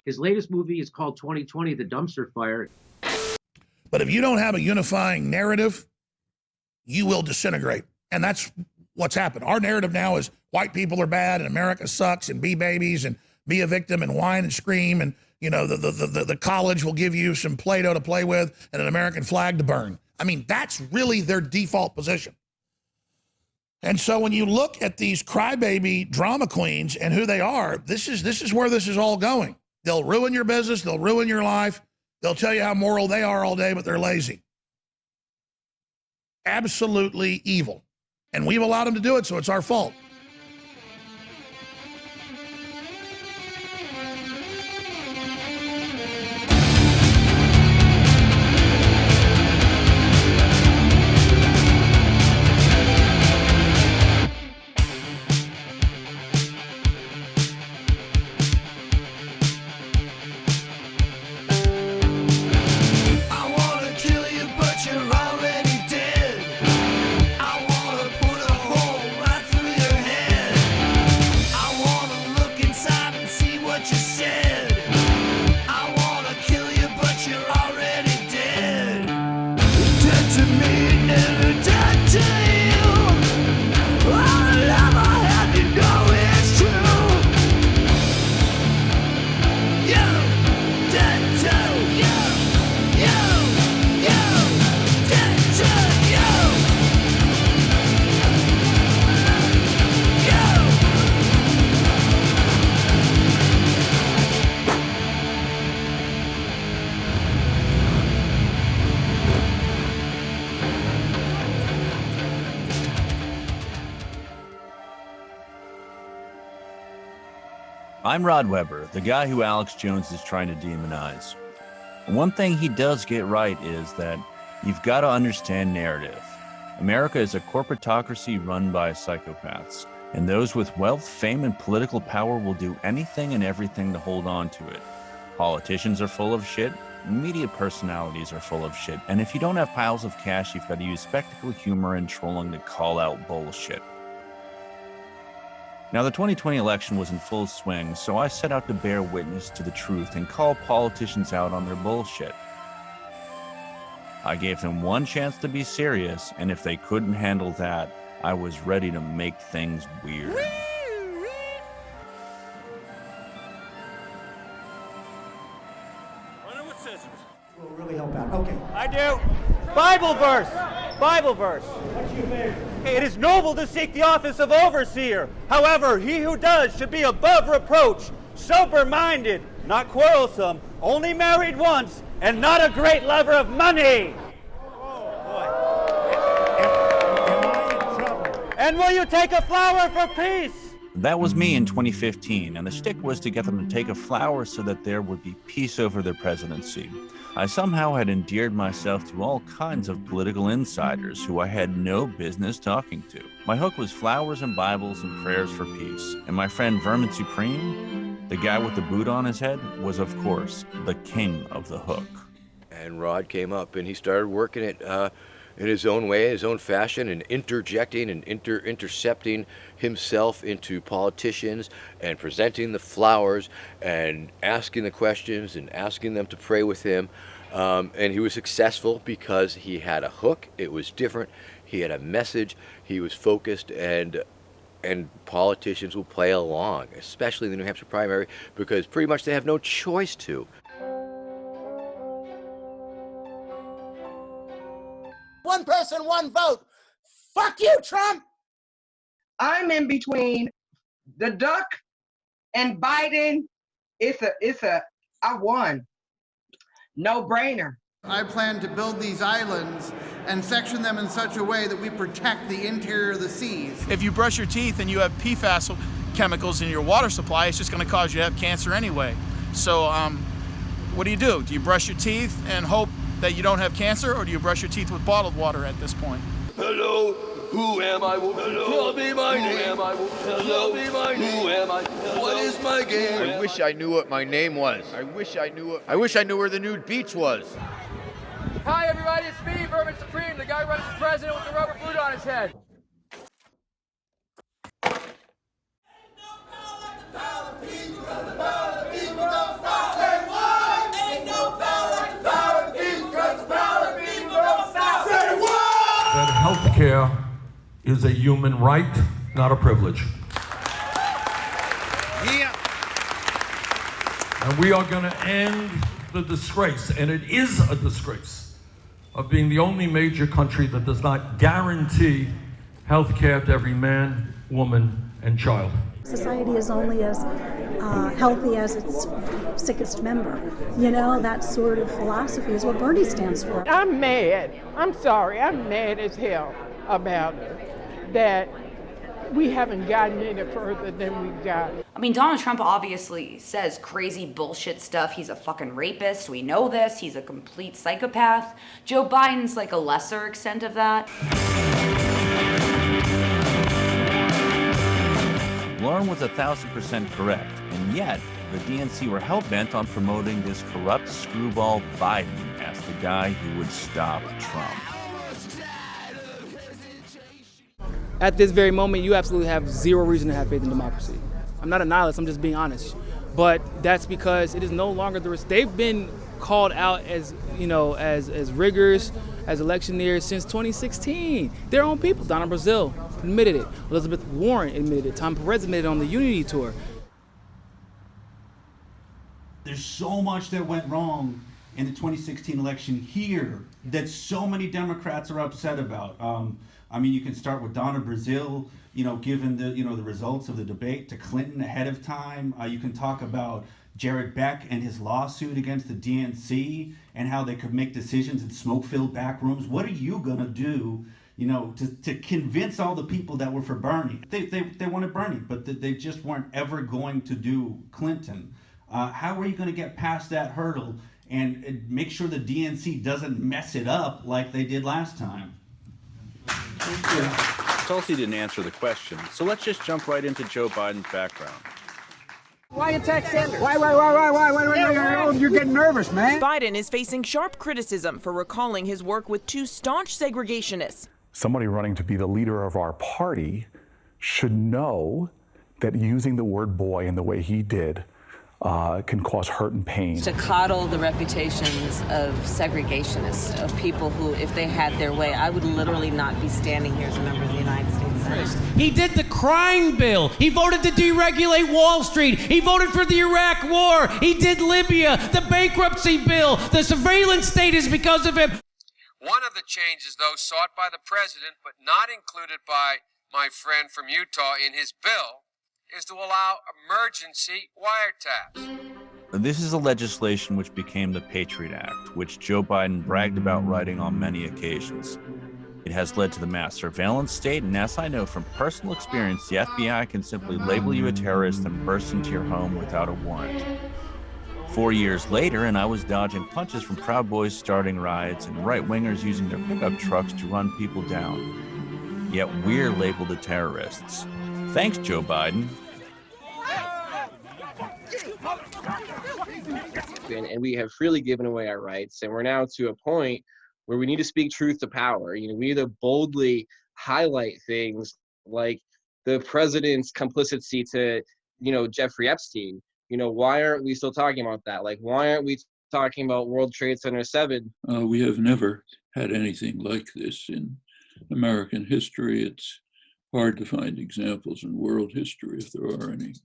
His latest movie is called 2020, The Dumpster Fire. But if you don't have a unifying narrative, you will disintegrate. And that's what's happened. Our narrative now is white people are bad and America sucks and be babies and be a victim and whine and scream. And, you know, the college will give you some Play-Doh to play with and an American flag to burn. I mean, that's really their default position. And so when you look at these crybaby drama queens and who they are, this is where this is all going. They'll ruin your business. They'll ruin your life. They'll tell you how moral they are all day, but they're lazy. Absolutely evil. And we've allowed them to do it, so it's our fault. I'm Rod Webber, the guy who Alex Jones is trying to demonize. One thing he does get right is that you've got to understand narrative. America is a corporatocracy run by psychopaths, and those with wealth, fame, and political power will do anything and everything to hold on to it. Politicians are full of shit, media personalities are full of shit, and if you don't have piles of cash, you've got to use spectacle, humor, and trolling to call out bullshit. Now, the 2020 election was in full swing, so I set out to bear witness to the truth and call politicians out on their bullshit. I gave them one chance to be serious, and if they couldn't handle that, I was ready to make things weird. Running with scissors. Will really help out. Okay. I do. Bible verse. Bible verse. What's your favorite? It is noble to seek the office of overseer. However, he who does should be above reproach, sober-minded, not quarrelsome, only married once, and not a great lover of money. Oh, boy. Am I in trouble? And will you take a flower for peace? That was me in 2015, and the shtick was to get them to take a flower so that there would be peace over their presidency. I somehow had endeared myself to all kinds of political insiders who I had no business talking to. My hook was flowers and Bibles and prayers for peace. And my friend Vermin Supreme, the guy with the boot on his head, was of course the king of the hook. And Rod came up and he started working it in his own way, his own fashion, and interjecting and intercepting himself into politicians and presenting the flowers and asking the questions and asking them to pray with him. And he was successful because he had a hook. It was different. He had a message. He was focused, and politicians will play along, especially in the New Hampshire primary, because pretty much they have no choice to. One person, one vote. Fuck you, Trump. I'm in between the duck and Biden. I won. No brainer. I plan to build these islands and section them in such a way that we protect the interior of the seas. If you brush your teeth and you have PFAS chemicals in your water supply, it's just going to cause you to have cancer anyway. So what do? Do you brush your teeth and hope that you don't have cancer, or do you brush your teeth with bottled water at this point? Hello, who am I? Hello, tell me my name. Who am I? Tell me my name. Who am I? What is my game? I wish I knew what my name was. I wish I knew where the nude beach was. Hi everybody, it's me, Vermin Supreme, the guy running for president with the rubber boot on his head. People don't stop. health care is a human right, not a privilege. Yeah. And we are going to end the disgrace, and it is a disgrace, of being the only major country that does not guarantee health care to every man, woman, and child. Society is only as healthy as its sickest member. You know, that sort of philosophy is what Bernie stands for. I'm mad. I'm sorry. I'm mad as hell about it, that we haven't gotten any further than we got. I mean, Donald Trump obviously says crazy bullshit stuff. He's a fucking rapist. We know this. He's a complete psychopath. Joe Biden's like a lesser extent of that. Lauren was 1,000% correct, and yet the DNC were hell-bent on promoting this corrupt screwball Biden as the guy who would stop Trump. At this very moment, you absolutely have zero reason to have faith in democracy. I'm not a nihilist, I'm just being honest. But that's because it is no longer the risk. They've been called out as, you know, as riggers, as electioneers since 2016. Their own people. Donna Brazile admitted it. Elizabeth Warren admitted it. Tom Perez admitted it on the Unity Tour. There's so much that went wrong in the 2016 election here that so many Democrats are upset about. I mean, you can start with Donna Brazile, you know, given the, you know, the results of the debate, to Clinton ahead of time. You can talk about Jared Beck and his lawsuit against the DNC and how they could make decisions in smoke-filled back rooms. What are you gonna do, you know, to convince all the people that were for Bernie? They wanted Bernie, but they just weren't ever going to do Clinton. How are you gonna get past that hurdle and make sure the DNC doesn't mess it up like they did last time? Tulsi didn't answer the question, so let's just jump right into Joe Biden's background. Why attack Sanders? Why? You're getting nervous, man. Biden is facing sharp criticism for recalling his work with two staunch segregationists. Somebody running to be the leader of our party should know that using the word boy in the way he did can cause hurt and pain. To coddle the reputations of segregationists, of people who, if they had their way, I would literally not be standing here as a member of the United States Senate. He did the crime bill. He voted to deregulate Wall Street. He voted for the Iraq War. He did Libya, the bankruptcy bill. The surveillance state is because of him. One of the changes, though, sought by the president, but not included by my friend from Utah in his bill, is to allow emergency wiretaps. This is a legislation which became the Patriot Act, which Joe Biden bragged about writing on many occasions. It has led to the mass surveillance state, and as I know from personal experience, the FBI can simply label you a terrorist and burst into your home without a warrant. 4 years later, and I was dodging punches from Proud Boys starting riots and right-wingers using their pickup trucks to run people down. Yet we're labeled the terrorists. Thanks, Joe Biden. And we have freely given away our rights, and we're now to a point where we need to speak truth to power. You know, we need to boldly highlight things like the president's complicity to, you know, Jeffrey Epstein. You know, why aren't we still talking about that? Like, why aren't we talking about World Trade Center 7? We have never had anything like this in American history. It's hard to find examples in world history, if there are any.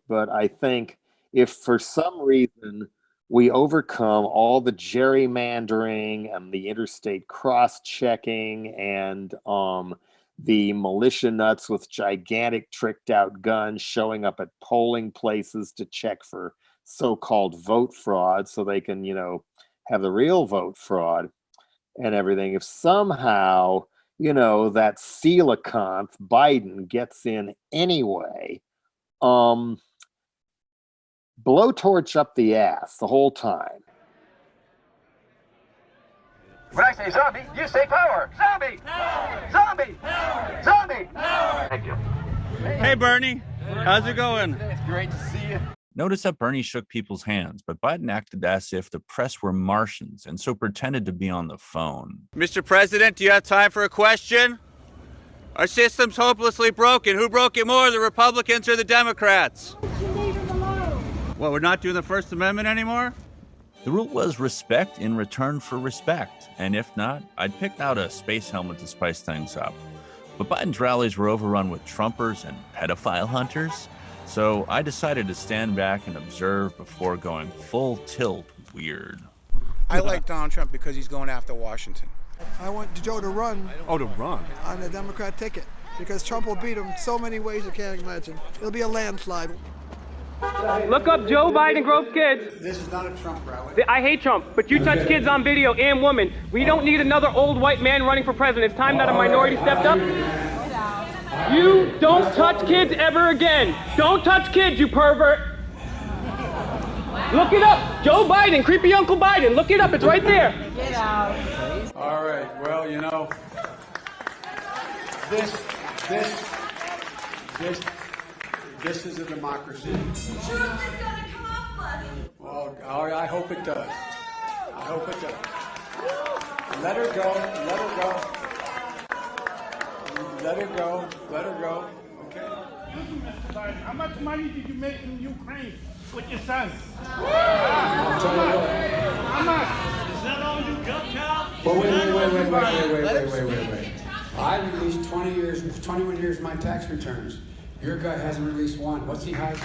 But I think if for some reason we overcome all the gerrymandering and the interstate cross-checking and the militia nuts with gigantic tricked out guns showing up at polling places to check for so-called vote fraud so they can, you know, have the real vote fraud and everything. If somehow, you know, that coelacanth Biden gets in anyway, blowtorch up the ass the whole time. When I say zombie, you say power. Zombie! Power! Zombie! Power! Zombie! Power! Thank you. Hey, Bernie. How's it going? It's great to see you. Notice that Bernie shook people's hands, but Biden acted as if the press were Martians and so pretended to be on the phone. Mr. President, do you have time for a question? Our system's hopelessly broken. Who broke it more, the Republicans or the Democrats? What, we're not doing the First Amendment anymore? The rule was respect in return for respect, and if not, I'd pick out a space helmet to spice things up. But Biden's rallies were overrun with Trumpers and pedophile hunters, so I decided to stand back and observe before going full tilt weird. I like Donald Trump because he's going after Washington. I want Joe to run. Oh, to run? On the Democrat ticket, because Trump will beat him so many ways you can't imagine. It'll be a landslide. Look up Joe Biden gropes kids. This is not a Trump rally. I hate Trump, but you touch kids on video and women. We don't need another old white man running for president. It's time that a minority stepped up. You don't touch kids ever again. Don't touch kids, you pervert. Look it up. Joe Biden, creepy Uncle Biden. Look it up. It's right there. Get out. All right. Well, you know, this is a democracy. Truth is gonna come up, buddy. Well, I hope it does. I hope it does. Let her go. Let her go. Let her go. Let her go. Okay. Listen, Mr. Biden, how much money did you make in Ukraine with your son? How much? Is that all you got, Cal? Well, wait. I released 21 years of my tax returns. Your guy hasn't released one. What's he hiding?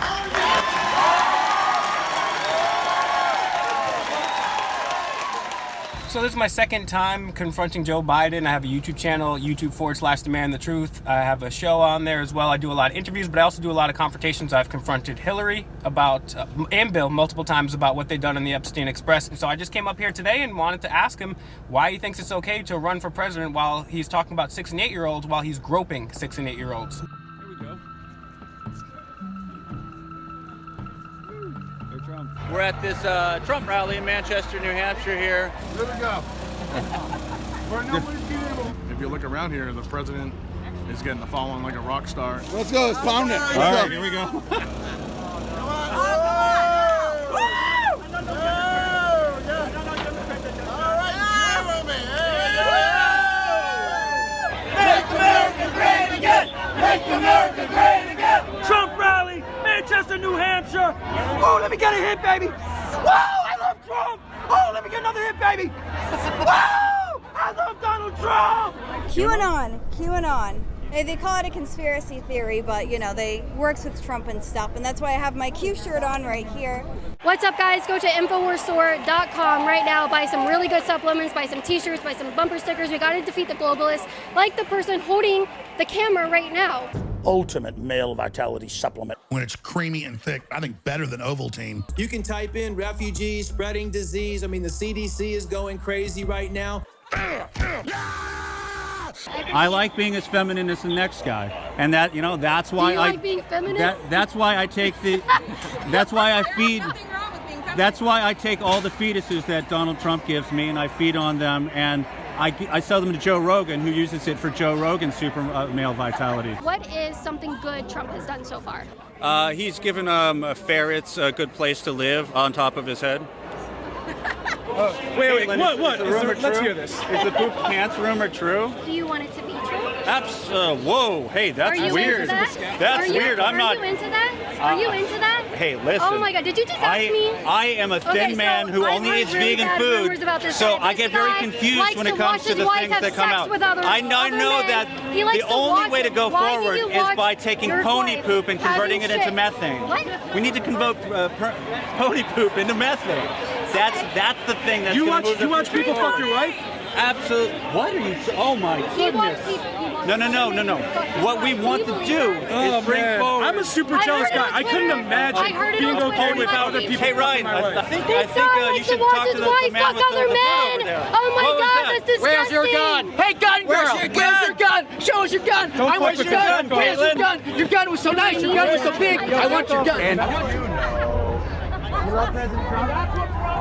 So this is my second time confronting Joe Biden. I have a YouTube channel, YouTube.com/The Man the Truth. I have a show on there as well. I do a lot of interviews, but I also do a lot of confrontations. I've confronted Hillary about, and Bill multiple times about what they've done in the Epstein Express. And so I just came up here today and wanted to ask him why he thinks it's okay to run for president while he's talking about 6- and 8-year-olds while he's groping 6- and 8-year-olds. Here we go. We're at this Trump rally in Manchester, New Hampshire here. Here we go. If you look around here, the president is getting the following like a rock star. Let's go. Let's pound it. All right, here we go. Make America great again! Make America great again! Trump rally, Manchester, New Hampshire. Oh, let me get a hit, baby. Whoa, I love Trump. Oh, let me get another hit, baby. Whoa, I love Donald Trump. QAnon. They call it a conspiracy theory, but you know, they works with Trump and stuff, and that's why I have my Q shirt on right here. What's up, guys? Go to InfoWarsStore.com right now. Buy some really good supplements, buy some t-shirts, buy some bumper stickers. We got to defeat the globalists, like the person holding the camera right now. Ultimate male vitality supplement. When it's creamy and thick, I think better than Ovaltine. You can type in refugees spreading disease. I mean, the CDC is going crazy right now. I like being as feminine as the next guy, and that, you know, that's why I like being feminine. That's why I take the. That's why I feed. That's why I take all the fetuses that Donald Trump gives me, and I feed on them, and I sell them to Joe Rogan, who uses it for Joe Rogan's super male vitality. What is something good Trump has done so far? He's given ferrets a good place to live on top of his head. Wait, what? Let's hear this. Is the poop pants rumor true? Do you want it to be true? Whoa, hey, that's weird. Into that? That's weird. Are you into that? Are you into that? Hey, listen. Oh my God, did you just ask me? I am a thin man who only eats vegan food, so I get very confused when it comes to the things that come out. I know that the only way to go forward is by taking pony poop and converting it into methane. What? We need to convert pony poop into methane. That's the thing that's going to move the You watch people fuck your wife? Absolutely. What are you? Oh my goodness. No. What we want to do is bring forward. I'm a super jealous guy. I couldn't imagine being okay with other people. Hey Ryan, I think you should talk to the man with the foot over there. Oh my God, that's disgusting. Where's your gun? Hey, gun girl! Where's your gun? Show us your gun! I want your gun! Where's your gun? Your gun was so nice, your gun was so big. I want your gun. You love President Trump?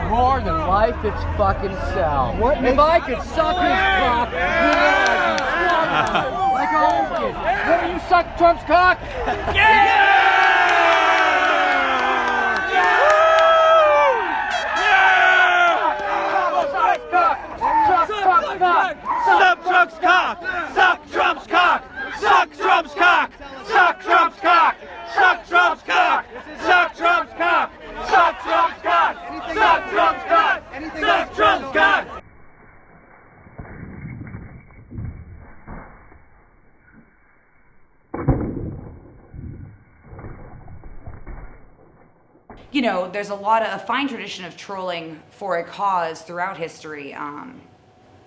More than life it's fucking sell. If I could suck his cock, like a old kid. Will you suck Trump's cock? Suck Trump's cock! Suck Trump's cock! Suck Trump's cock! Suck Trump's cock! Suck Trump's cock! Suck Trump's cock! Suck Trump's cock! Suck Trump's cock! you know, there's a fine tradition of trolling for a cause throughout history.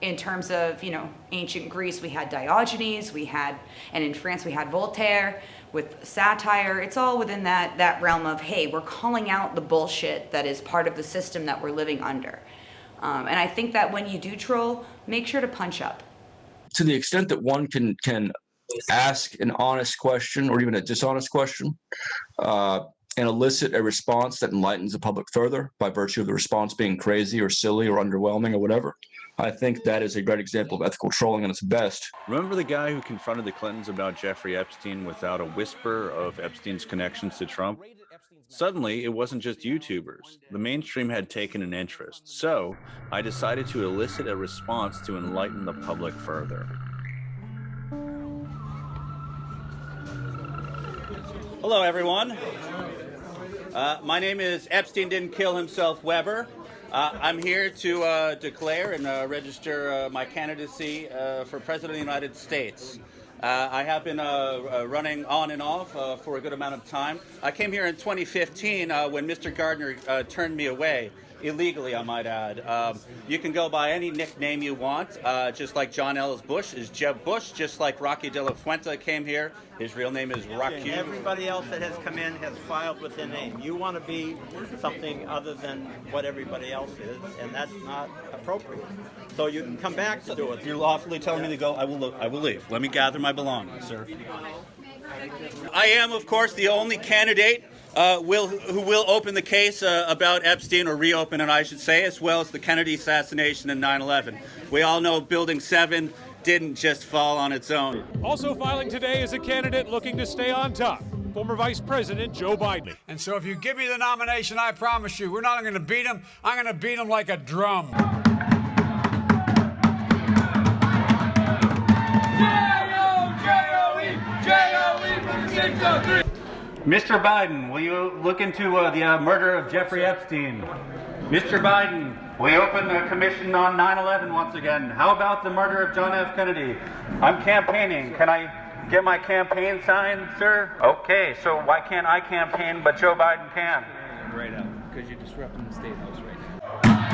In terms of, you know, ancient Greece, we had Diogenes, and in France we had Voltaire with satire. It's all within that realm of, hey, we're calling out the bullshit that is part of the system that we're living under. And I think that when you do troll, make sure to punch up. To the extent that one can ask an honest question or even a dishonest question, and elicit a response that enlightens the public further by virtue of the response being crazy or silly or underwhelming or whatever, I think that is a great example of ethical trolling at its best. Remember the guy who confronted the Clintons about Jeffrey Epstein without a whisper of Epstein's connections to Trump? Suddenly, it wasn't just YouTubers. The mainstream had taken an interest. So I decided to elicit a response to enlighten the public further. Hello, everyone. My name is Epstein Didn't Kill Himself Weber. I'm here to declare and register my candidacy for President of the United States. I have been running on and off for a good amount of time. I came here in 2015 when Mr. Gardner turned me away. Illegally, I might add. You can go by any nickname you want, just like John Ellis Bush is Jeb Bush, just like Rocky De La Fuente came here. His real name is Rocky. Everybody else that has come in has filed with their name. You want to be something other than what everybody else is, and that's not appropriate. So you can come back to do it. If you're lawfully telling me to go, I will leave. Let me gather my belongings, sir. I am, of course, the only candidate who will open the case about Epstein, or reopen it, I should say, as well as the Kennedy assassination and 9/11. We all know Building 7 didn't just fall on its own. Also filing today is a candidate looking to stay on top, former Vice President Joe Biden. And so if you give me the nomination, I promise you, we're not going to beat him. I'm going to beat him like a drum. Mr. Biden, will you look into the murder of Jeffrey Epstein? Mr. Biden, will you open a commission on 9/11 once again? How about the murder of John F. Kennedy? I'm campaigning. Can I get my campaign signed, sir? Okay, so why can't I campaign but Joe Biden can? Right up, because you're disrupting the state house right now.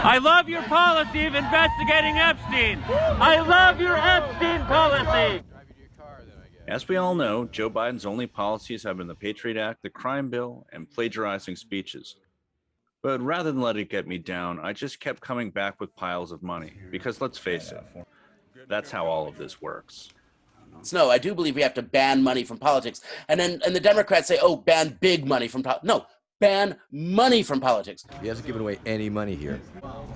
I love your policy of investigating Epstein. I love your Epstein policy. As we all know, Joe Biden's only policies have been the Patriot Act, the crime bill, and plagiarizing speeches. But rather than let it get me down, I just kept coming back with piles of money. Because let's face it, that's how all of this works. No, I do believe we have to ban money from politics. And the Democrats say, oh, ban big money from politics. No, ban money from politics. He hasn't given away any money here.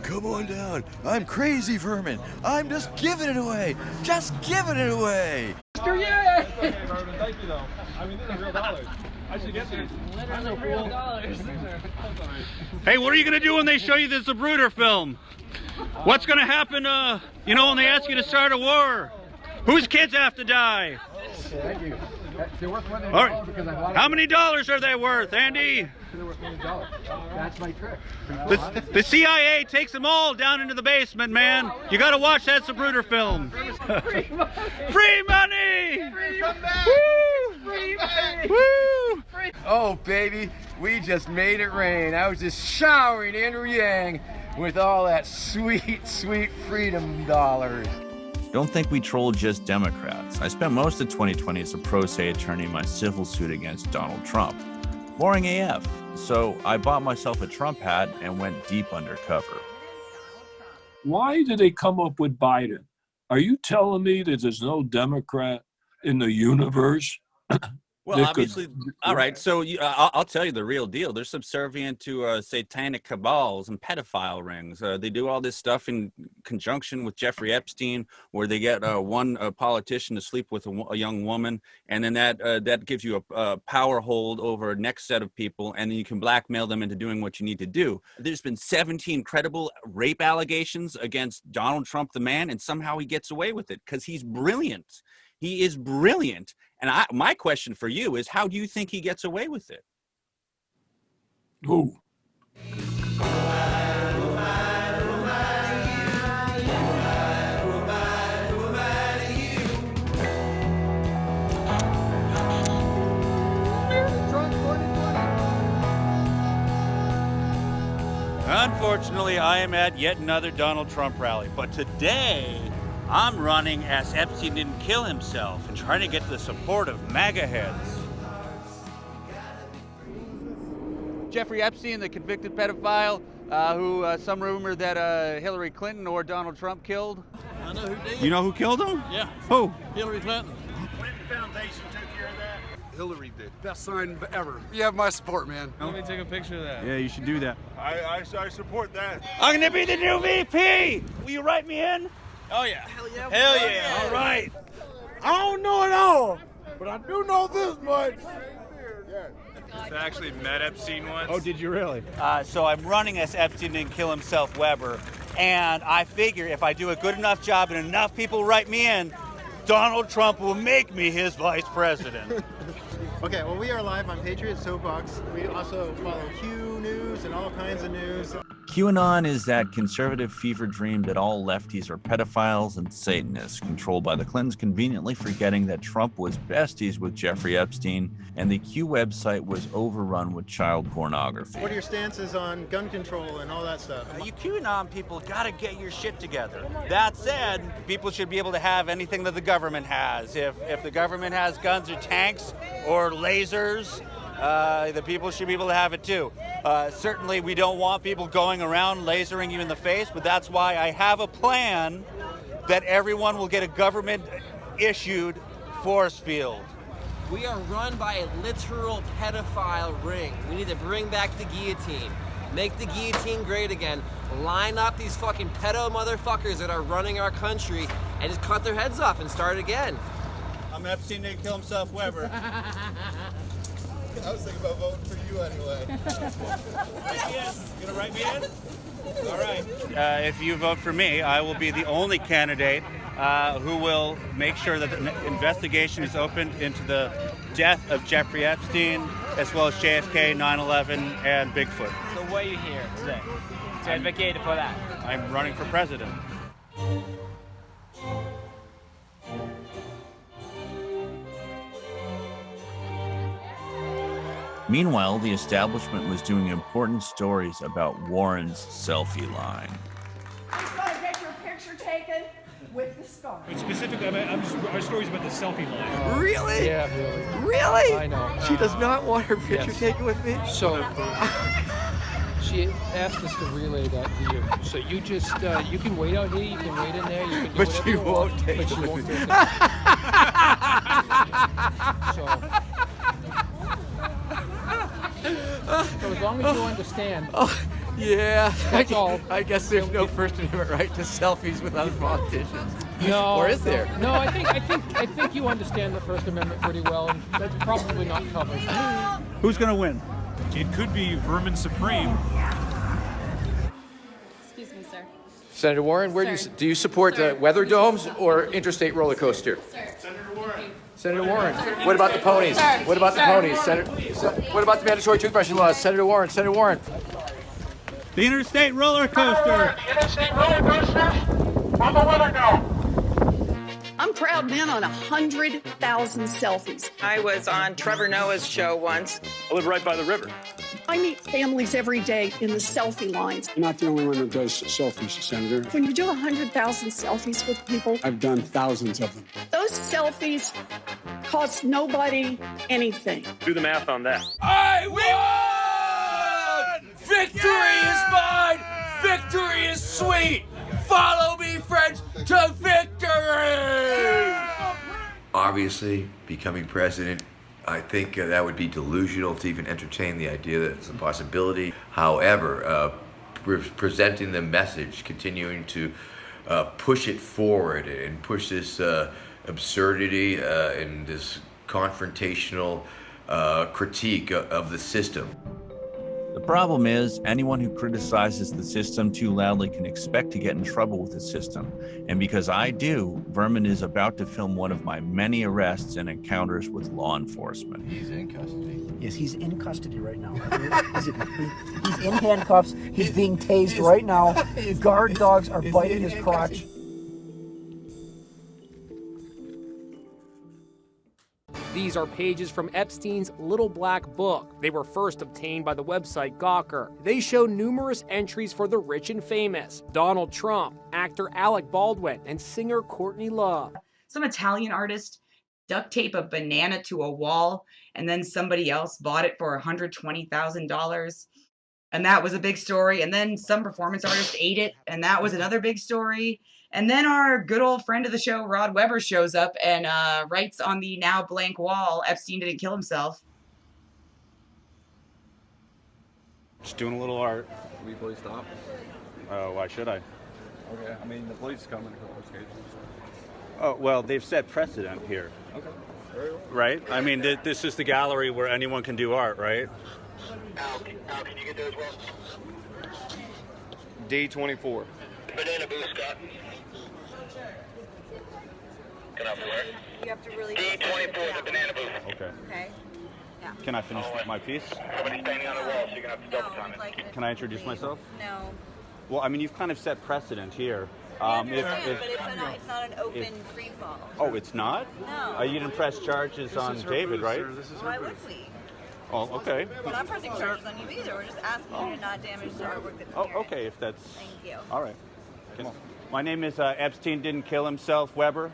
Come on down. I'm crazy, Vermin. I'm just giving it away. Just giving it away. Yeah! Thank you, though. I mean, these are real dollars. I should get these. Literally real dollars. Hey, what are you going to do when they show you the Zapruder film? What's going to happen, when they ask you to start a war? Whose kids have to die? Thank you. They're worth more than All right. because I How many dollars are they worth, Andy? They're worth $1 million. That's my trick. The CIA takes them all down into the basement, man. You got to watch that Zapruder film. Free money! Free money! Free money! Woo! Free money! Woo! Free. Oh, baby, we just made it rain. I was just showering Andrew Yang with all that sweet, sweet freedom dollars. Don't think we troll just Democrats. I spent most of 2020 as a pro se attorney in my civil suit against Donald Trump. Boring AF. So I bought myself a Trump hat and went deep undercover. Why did they come up with Biden? Are you telling me that there's no Democrat in the universe? Well, obviously, all right. So I'll tell you the real deal. They're subservient to satanic cabals and pedophile rings. They do all this stuff in conjunction with Jeffrey Epstein, where they get one politician to sleep with a young woman, and then that gives you a power hold over a next set of people, and then you can blackmail them into doing what you need to do. There's been 17 credible rape allegations against Donald Trump, the man, and somehow he gets away with it because he's brilliant. He is brilliant. And my question for you is, how do you think he gets away with it? Who? Unfortunately, I am at yet another Donald Trump rally, but today I'm running as Epstein didn't kill himself and trying to get the support of MAGA heads. Jeffrey Epstein, the convicted pedophile, who some rumor that Hillary Clinton or Donald Trump killed. I know who did. You know who killed him? Yeah. Who? Hillary Clinton. Clinton Foundation took care of that. Hillary did. Best sign ever. You have my support, man. Let me take a picture of that. Yeah, you should do that. I support that. I'm gonna be the new VP. Will you write me in? Oh yeah. Hell yeah. All right. I don't know it all, but I do know this much. I actually met Epstein once. Oh, did you really? So I'm running as Epstein didn't kill himself Weber, and I figure if I do a good enough job and enough people write me in, Donald Trump will make me his vice president. Okay, well, we are live on Patriot Soapbox. We also follow Q News and all kinds of news. QAnon is that conservative fever dream that all lefties are pedophiles and Satanists, controlled by the Clintons, conveniently forgetting that Trump was besties with Jeffrey Epstein, and the Q website was overrun with child pornography. What are your stances on gun control and all that stuff? You QAnon people gotta get your shit together. That said, people should be able to have anything that the government has. If the government has guns or tanks or lasers, the people should be able to have it too. Certainly we don't want people going around lasering you in the face, but that's why I have a plan that everyone will get a government-issued force field. We are run by a literal pedophile ring. We need to bring back the guillotine. Make the guillotine great again. Line up these fucking pedo motherfuckers that are running our country and just cut their heads off and start again. I'm Epstein didn't kill himself Weber. I was thinking about voting for you anyway. You gonna write me in? All right. If you vote for me, I will be the only candidate who will make sure that the investigation is opened into the death of Jeffrey Epstein, as well as JFK, 9/11, and Bigfoot. So what are you here today? To advocate for that? I'm running for president. Meanwhile, the establishment was doing important stories about Warren's selfie line. Just want to get your picture taken with the scar. Specifically, our stories about the selfie line. Really? Yeah, really. Really? I know. She does not want her picture taken with me? So, she asked us to relay that to you. So you just, you can wait out here, you can wait in there, you can do But whatever she you won't want, take but it she with won't me. take it. So as long as you understand. Oh, yeah. That's all. I guess there's no First Amendment right to selfies with other politicians. No. Or is there? No, I think you understand the First Amendment pretty well, and that's probably not covered. Who's going to win? It could be Vermin Supreme. Excuse me, sir. Senator Warren, where do you support the weather domes or interstate roller coaster? Senator Warren. Senator Warren. What about the ponies? What about the ponies? What about the mandatory toothbrushing laws? Senator Warren. Senator Warren. The interstate roller coaster. Interstate roller coaster on the weather dome. I'm proud man on 100,000 selfies. I was on Trevor Noah's show once. I live right by the river. I meet families every day in the selfie lines. You're not the only one that does selfies, Senator. When you do 100,000 selfies with people, I've done thousands of them. those selfies cost nobody anything. Do the math on that. I won! Victory is mine! Victory is sweet! Follow me, friends, to victory! Obviously, becoming president, I think that would be delusional to even entertain the idea that it's a possibility. However, presenting the message, continuing to push it forward and push this absurdity and this confrontational critique of the system. The problem is, anyone who criticizes the system too loudly can expect to get in trouble with the system. And because I do, Vermin is about to film one of my many arrests and encounters with law enforcement. He's in custody. Yes, he's in custody right now. He's in handcuffs. He's being tased right now. Guard dogs are biting his crotch. The These are pages from Epstein's Little Black Book. They were first obtained by the website Gawker. They show numerous entries for the rich and famous: Donald Trump, actor Alec Baldwin, and singer Courtney Love. Some Italian artist duct tape a banana to a wall, and then somebody else bought it for $120,000. And that was a big story. And then some performance artist ate it, and that was another big story. And then our good old friend of the show, Rod Weber, shows up and writes on the now blank wall, "Epstein didn't kill himself." Just doing a little art. Will you please stop? Why should I? Okay, I mean, the police is coming for those cases. Oh, well, they've set precedent here. Okay, very well. Right? I mean, this is the gallery where anyone can do art, right? Al, can you get those ones? D24. Banana booth, Scott. Can I flirt? You have to really... D24, the banana booth. Okay. Okay. Yeah. Can I finish my piece? Somebody's standing on the wall, so you're going to have to double time it. Can I introduce myself? No. Well, I mean, you've kind of set precedent here. I understand, but it's not an open free fall. Oh, it's not? No. You didn't press charges on David, right? Why would we? Oh, okay. We're not pressing charges on you either. We're just asking you to not damage the artwork that's Oh, here. okay, if that's... Thank you. All right. My name is Epstein Didn't Kill Himself, Weber.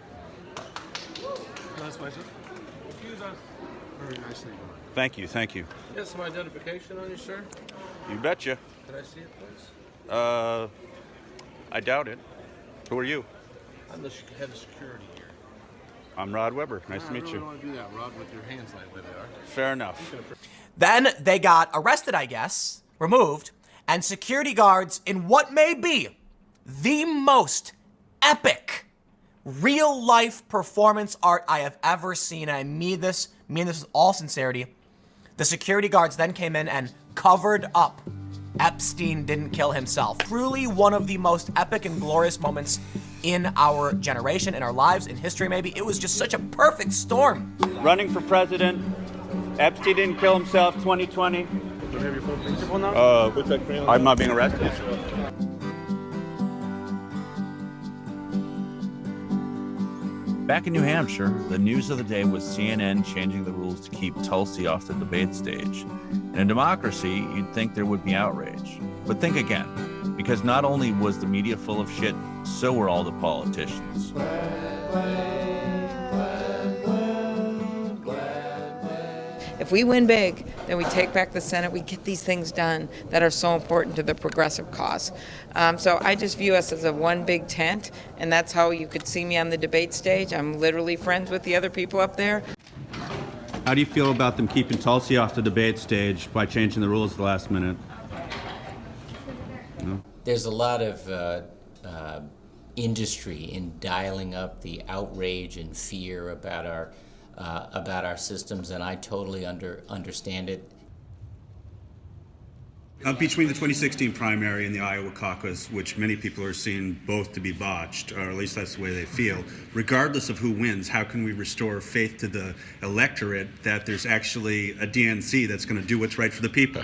Nice place. Excuse us. Very nicely done. Thank you, thank you. You have some identification on you, sir? You betcha. Can I see it, please? I doubt it. Who are you? I'm the head of security here. I'm Rod Weber. Nice to meet I you. don't want to do that, Rod, with your hands like they are. Fair enough. Then they got arrested, I guess, removed, and security guards in what may be the most epic real-life performance art I have ever seen. And I mean this with all sincerity. The security guards then came in and covered up Epstein Didn't Kill Himself. Truly one of the most epic and glorious moments in our generation, in our lives, in history maybe. It was just such a perfect storm. Running for president. Epstein Didn't Kill Himself 2020. Do you have your full principal now? I'm not being arrested. Back in New Hampshire, the news of the day was CNN changing the rules to keep Tulsi off the debate stage. In a democracy, you'd think there would be outrage. But think again, because not only was the media full of shit, so were all the politicians. If we win big, then we take back the Senate, we get these things done that are so important to the progressive cause. So I just view us as a one big tent, and that's how you could see me on the debate stage. I'm literally friends with the other people up there. How do you feel about them keeping Tulsi off the debate stage by changing the rules at the last minute? No? There's a lot of industry in dialing up the outrage and fear about our systems, and I totally understand it. Between the 2016 primary and the Iowa caucus, which many people are seeing both to be botched, or at least that's the way they feel, regardless of who wins, how can we restore faith to the electorate that there's actually a DNC that's going to do what's right for the people?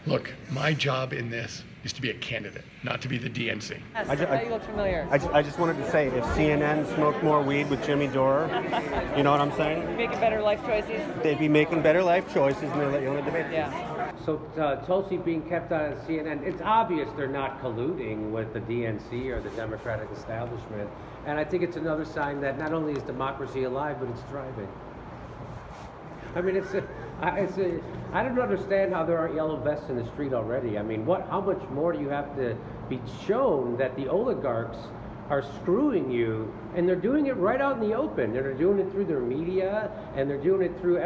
Look, my job in this is to be a candidate, not to be the DNC. You look familiar. I just wanted to say, if CNN smoked more weed with Jimmy Dore, you know what I'm saying? Making better life choices. They'd be making better life choices and they let you on the debate. Yeah. So Tulsi being kept on CNN, it's obvious they're not colluding with the DNC or the Democratic establishment. And I think it's another sign that not only is democracy alive, but it's thriving. I mean, I don't understand how there aren't yellow vests in the street already. I mean, how much more do you have to be shown that the oligarchs are screwing you, and they're doing it right out in the open. They're doing it through their media, and they're doing it through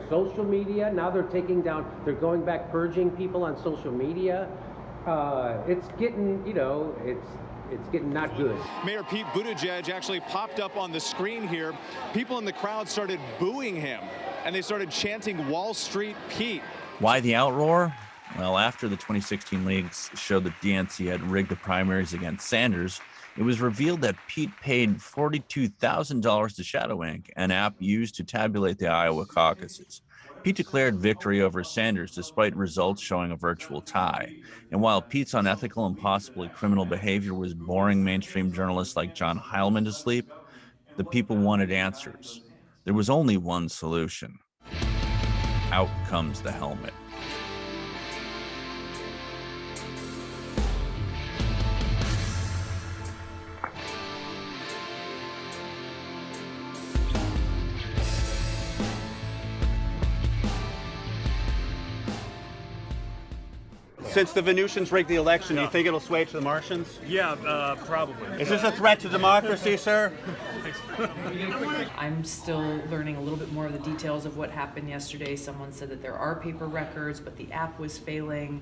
social media. Now they're they're going back purging people on social media. It's getting, it's getting not good. Mayor Pete Buttigieg actually popped up on the screen here. People in the crowd started booing him, and they started chanting "Wall Street Pete." Why the outroar? Well, after the 2016 leaks showed that DNC had rigged the primaries against Sanders, it was revealed that Pete paid $42,000 to Shadow Inc., an app used to tabulate the Iowa caucuses. Pete declared victory over Sanders despite results showing a virtual tie. And while Pete's unethical and possibly criminal behavior was boring mainstream journalists like John Heilman to sleep, the people wanted answers. There was only one solution. Out comes the helmet. Since the Venusians rigged the election, do you think it'll sway to the Martians? Yeah, probably. Is this a threat to democracy, sir? I'm still learning a little bit more of the details of what happened yesterday. Someone said that there are paper records, but the app was failing.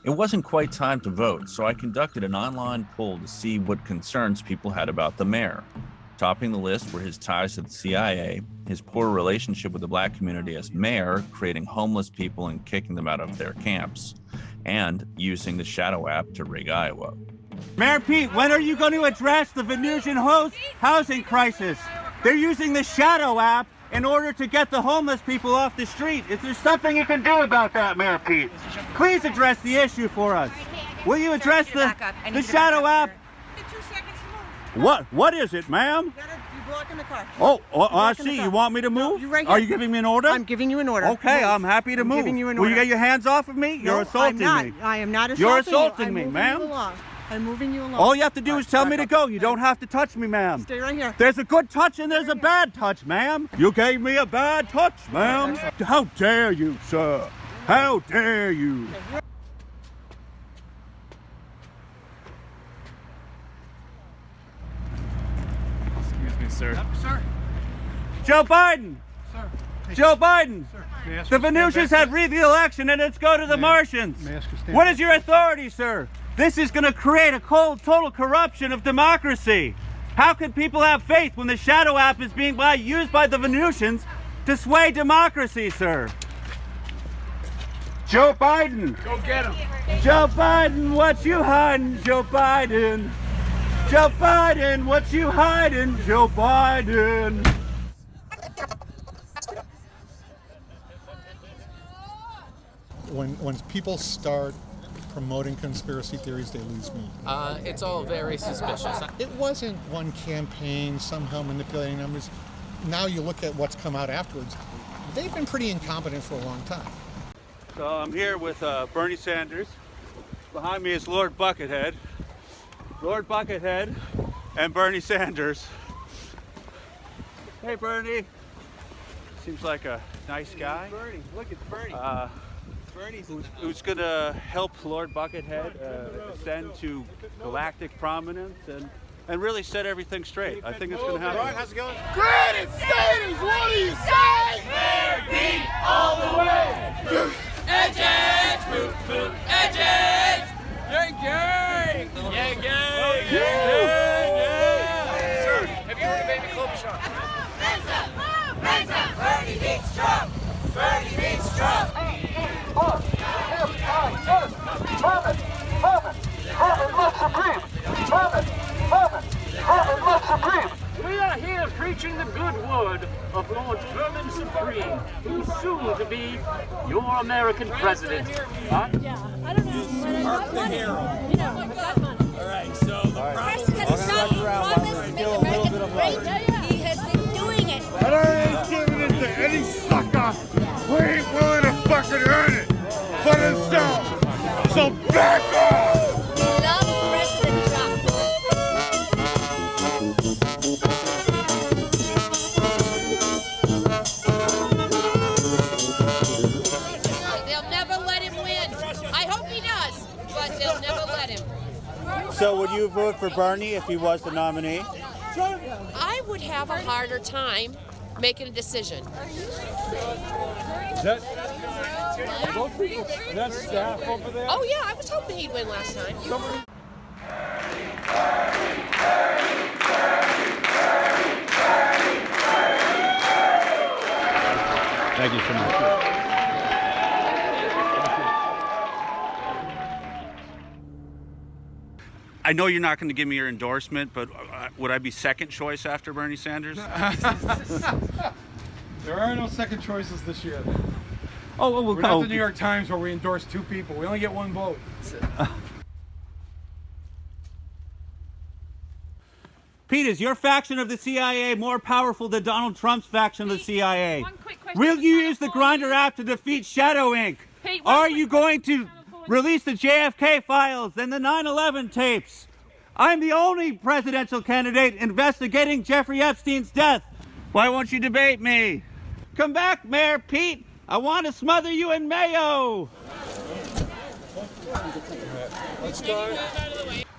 It wasn't quite time to vote, so I conducted an online poll to see what concerns people had about the mayor. Topping the list were his ties to the CIA, his poor relationship with the black community as mayor, creating homeless people and kicking them out of their camps, and using the Shadow app to rig Iowa. Mayor Pete, when are you going to address the Venusian housing crisis? They're using the Shadow app in order to get the homeless people off the street. Is there something you can do about that, Mayor Pete? Please address the issue for us. Will you address the Shadow app? What is it, ma'am? You're blocking the car. Oh, I see. You want me to move? You're right here. Are you giving me an order? I'm giving you an order. Okay, I'm happy to move. Giving you an Will order. you get your hands off of me? You're assaulting me. I am not assaulting You're you. assaulting me, ma'am. I'm moving you along. All you have to do is tell me to go. You don't have to touch me, ma'am. Stay right here. There's a good touch and there's a bad touch, ma'am. You gave me a bad touch, ma'am. How dare you, sir? How dare you? Excuse me, sir. Sir. Joe Biden. Sir. Joe Biden. Sir. The Venusians had rigged the election and it's go to the Martians. What is your authority, sir? This is going to create a total corruption of democracy. How can people have faith when the Shadow app is being used by the Venusians to sway democracy, sir? Joe Biden. Go get him. Joe Biden, what you hiding, Joe Biden? Joe Biden, what you hiding, Joe Biden? When people start promoting conspiracy theories, they lose me. It's all very suspicious. It wasn't one campaign somehow manipulating numbers. Now you look at what's come out afterwards. They've been pretty incompetent for a long time. So I'm here with Bernie Sanders. Behind me is Lord Buckethead. Lord Buckethead and Bernie Sanders. Hey, Bernie. Seems like a nice guy. Bernie, look at Bernie. Who's going to help Lord Buckethead ascend to galactic prominence and really set everything straight. I think it's going to happen. Right, how's it going? Granted Staters, what do you say? Mayor Pete all the way. Edge, move, move, edge. Gang, gang. Gang, gang. Yeah. Sir, have you heard of Amy Klobuchar? Raise up. Bernie beats Trump. Bernie beats Trump. Vermin looks supreme. Vermin looks supreme. We are here preaching the good word of Lord Vermin Supreme, who's soon to be your American president. Huh? Yeah, I don't know. Mark the hero. You know, got money. All right, so the He promised to make America great. He has been doing it. But I ain't giving it to any sucker who ain't willing to fucking earn it for themselves. So back off! Love President Trump. They'll never let him win. I hope he does, but they'll never let him. So would you vote for Bernie if he was the nominee? I would have a harder time making a decision. That's staff over there? Oh yeah, I was hoping he'd win last time. Thank you so much. I know you're not going to give me your endorsement, but would I be second choice after Bernie Sanders? There are no second choices this year. We're not the New York Times where we endorse two people. We only get one vote. Pete, is your faction of the CIA more powerful than Donald Trump's faction of the CIA? Will you use the Grindr app to defeat Shadow Inc? Are you going to release the JFK files and the 9/11 tapes? I'm the only presidential candidate investigating Jeffrey Epstein's death. Why won't you debate me? Come back, Mayor Pete. I want to smother you in mayo. Let's go.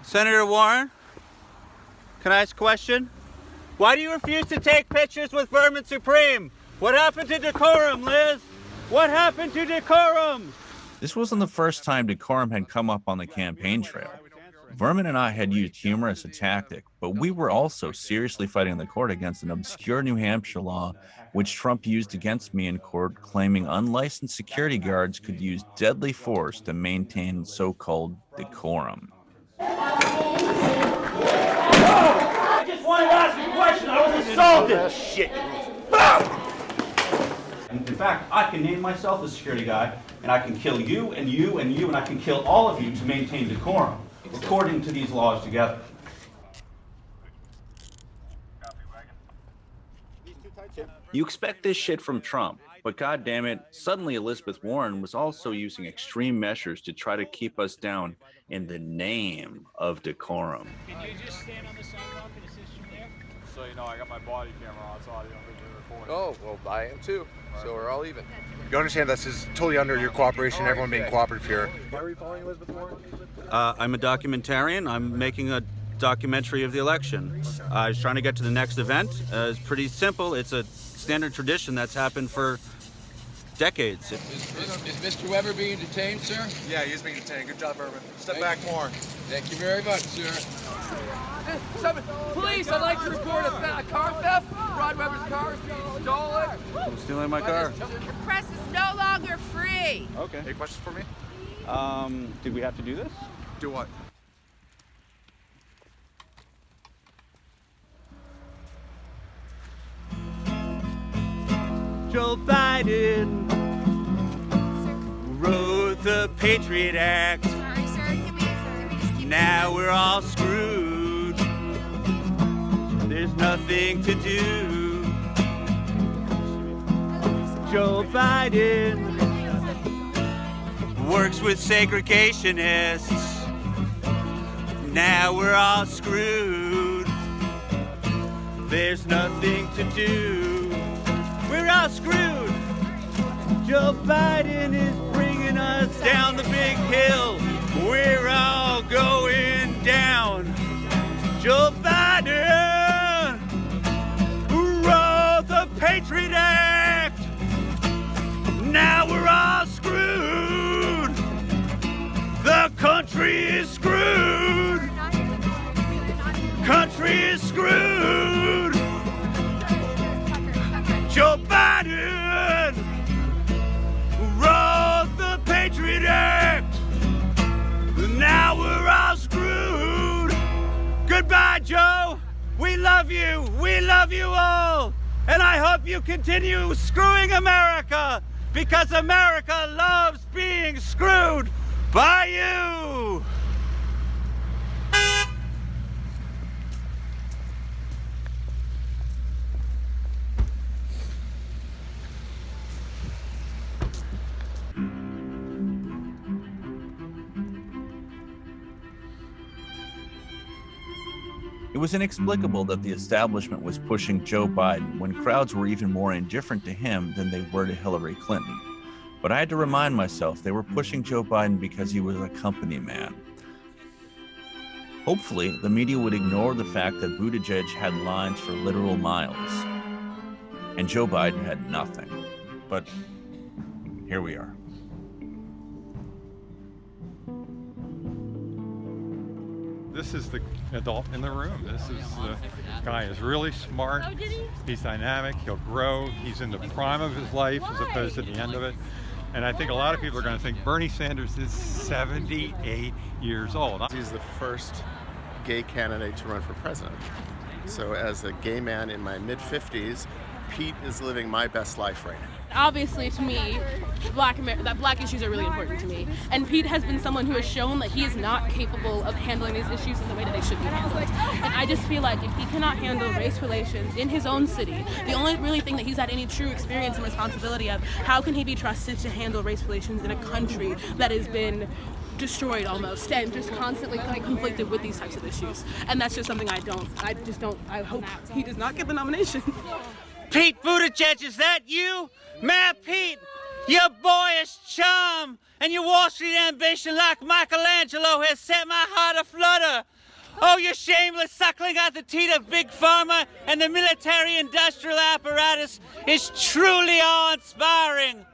Senator Warren, can I ask a question? Why do you refuse to take pictures with Vermin Supreme? What happened to decorum, Liz? What happened to decorum? This wasn't the first time decorum had come up on the campaign trail. Vermin and I had used humor as a tactic, but we were also seriously fighting in the court against an obscure New Hampshire law which Trump used against me in court, claiming unlicensed security guards could use deadly force to maintain so-called decorum. I just wanted to ask a question. I was assaulted. Shit. In fact, I can name myself a security guy, and I can kill you and you and you, and I can kill all of you to maintain decorum, according to these laws together. You expect this shit from Trump, but goddamn it, suddenly Elizabeth Warren was also using extreme measures to try to keep us down in the name of decorum. Can you just stand on the sidewalk and assist from there? So you know, I got my body camera on, so I don't think we're recording. Oh, well, I am too. So we're all even. You understand this is totally under your cooperation, everyone being cooperative here. Why are you following Elizabeth Warren? I'm a documentarian. I'm making a documentary of the election. I was trying to get to the next event. It's pretty simple. It's a standard tradition that's happened for decades. Is Mr. Weber being detained, sir? Yeah, he is being detained. Good job, Vermin. Step back more. Thank you very much, sir. Police, I'd like to report a car theft. Rod Weber's car is being stolen. I'm stealing my car. The press is no longer free. Okay. Any questions for me? Did we have to do this? Do what? Joe Biden wrote the Patriot Act. Sorry, sir. Can we just keep Now we're all screwed. There's nothing to do. Joe Biden works with segregationists. Now we're all screwed. There's nothing to do. We're all screwed. Joe Biden is bringing us down the big hill. We're all going down. Joe Biden, who wrote the Patriot Act. Now we're all screwed. The country is screwed. Country is screwed. Joe Biden wrote the Patriot Act. Now we're all screwed. Goodbye, Joe. We love you. We love you all. And I hope you continue screwing America, because America loves being screwed by you. It was inexplicable that the establishment was pushing Joe Biden when crowds were even more indifferent to him than they were to Hillary Clinton. But I had to remind myself they were pushing Joe Biden because he was a company man. Hopefully, the media would ignore the fact that Buttigieg had lines for literal miles, and Joe Biden had nothing. But here we are. This is the adult in the room. This is the guy is really smart. Oh, did he? He's dynamic. He'll grow. He's in the prime of his life as opposed to the end of it. And I think a lot of people are going to think Bernie Sanders is 78 years old. He's the first gay candidate to run for president. So as a gay man in my mid-50s, Pete is living my best life right now. Obviously, to me, black issues are really important to me. And Pete has been someone who has shown that he is not capable of handling these issues in the way that they should be handled. And I just feel like if he cannot handle race relations in his own city, the only really thing that he's had any true experience and responsibility of, how can he be trusted to handle race relations in a country that has been destroyed almost and just constantly conflicted with these types of issues? And that's just something I hope he does not get the nomination. Pete Buttigieg, is that you? Mayor Pete, your boyish charm and your Wall Street ambition like Michelangelo has set my heart aflutter. Oh, your shameless suckling at the teat of Big Pharma and the military-industrial apparatus is truly awe-inspiring.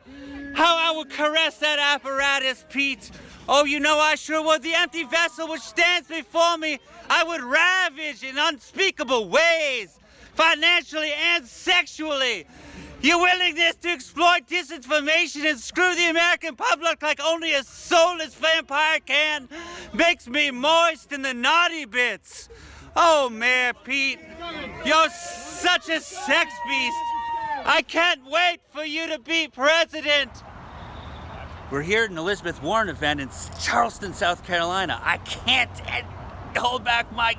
How I would caress that apparatus, Pete. Oh, you know I sure would. The empty vessel which stands before me, I would ravage in unspeakable ways, financially and sexually. Your willingness to exploit disinformation and screw the American public like only a soulless vampire can makes me moist in the naughty bits. Oh, Mayor Pete, you're such a sex beast. I can't wait for you to be president. We're here at an Elizabeth Warren event in Charleston, South Carolina. I can't hold back my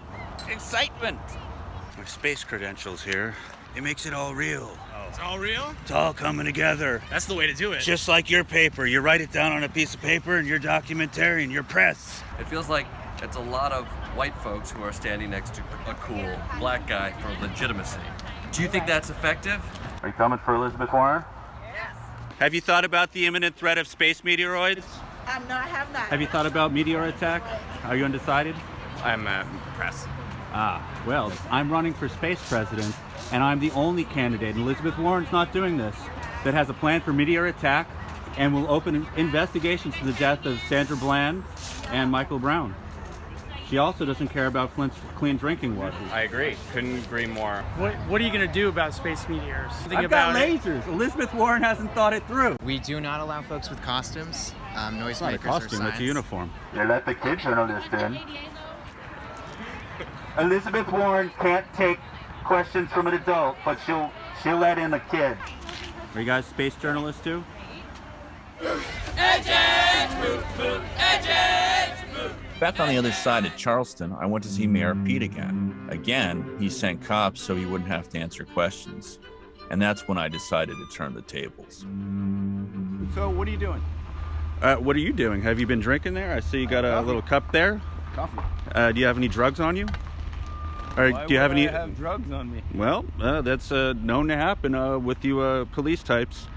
excitement. My space credentials here. It makes it all real. It's all real? It's all coming together. That's the way to do it. Just like your paper. You write it down on a piece of paper and your documentarian, your press. It feels like it's a lot of white folks who are standing next to a cool black guy for legitimacy. Do you think that's effective? Are you coming for Elizabeth Warren? Yes. Have you thought about the imminent threat of space meteoroids? I have not. Have you thought about meteor attack? Are you undecided? I'm press. Well, I'm running for space president, and I'm the only candidate, and Elizabeth Warren's not doing this, that has a plan for meteor attack and will open investigations to the death of Sandra Bland and Michael Brown. She also doesn't care about Flint's clean drinking water. I agree. Couldn't agree more. What are you going to do about space meteors? I've got lasers. Elizabeth Warren hasn't thought it through. We do not allow folks with costumes, noisemakers, It's not a costume, it's a uniform. They let the kid journalist in. Elizabeth Warren can't take questions from an adult, but she'll let in a kid. Are you guys space journalists too? Back on the other side at Charleston, I went to see Mayor Pete again. Again, he sent cops so he wouldn't have to answer questions. And that's when I decided to turn the tables. So what are you doing? What are you doing? Have you been drinking there? I see you got a little cup there. Coffee. Do you have any drugs on you? Or Why do you have would any? I have drugs on me? Well, that's known to happen with you police types.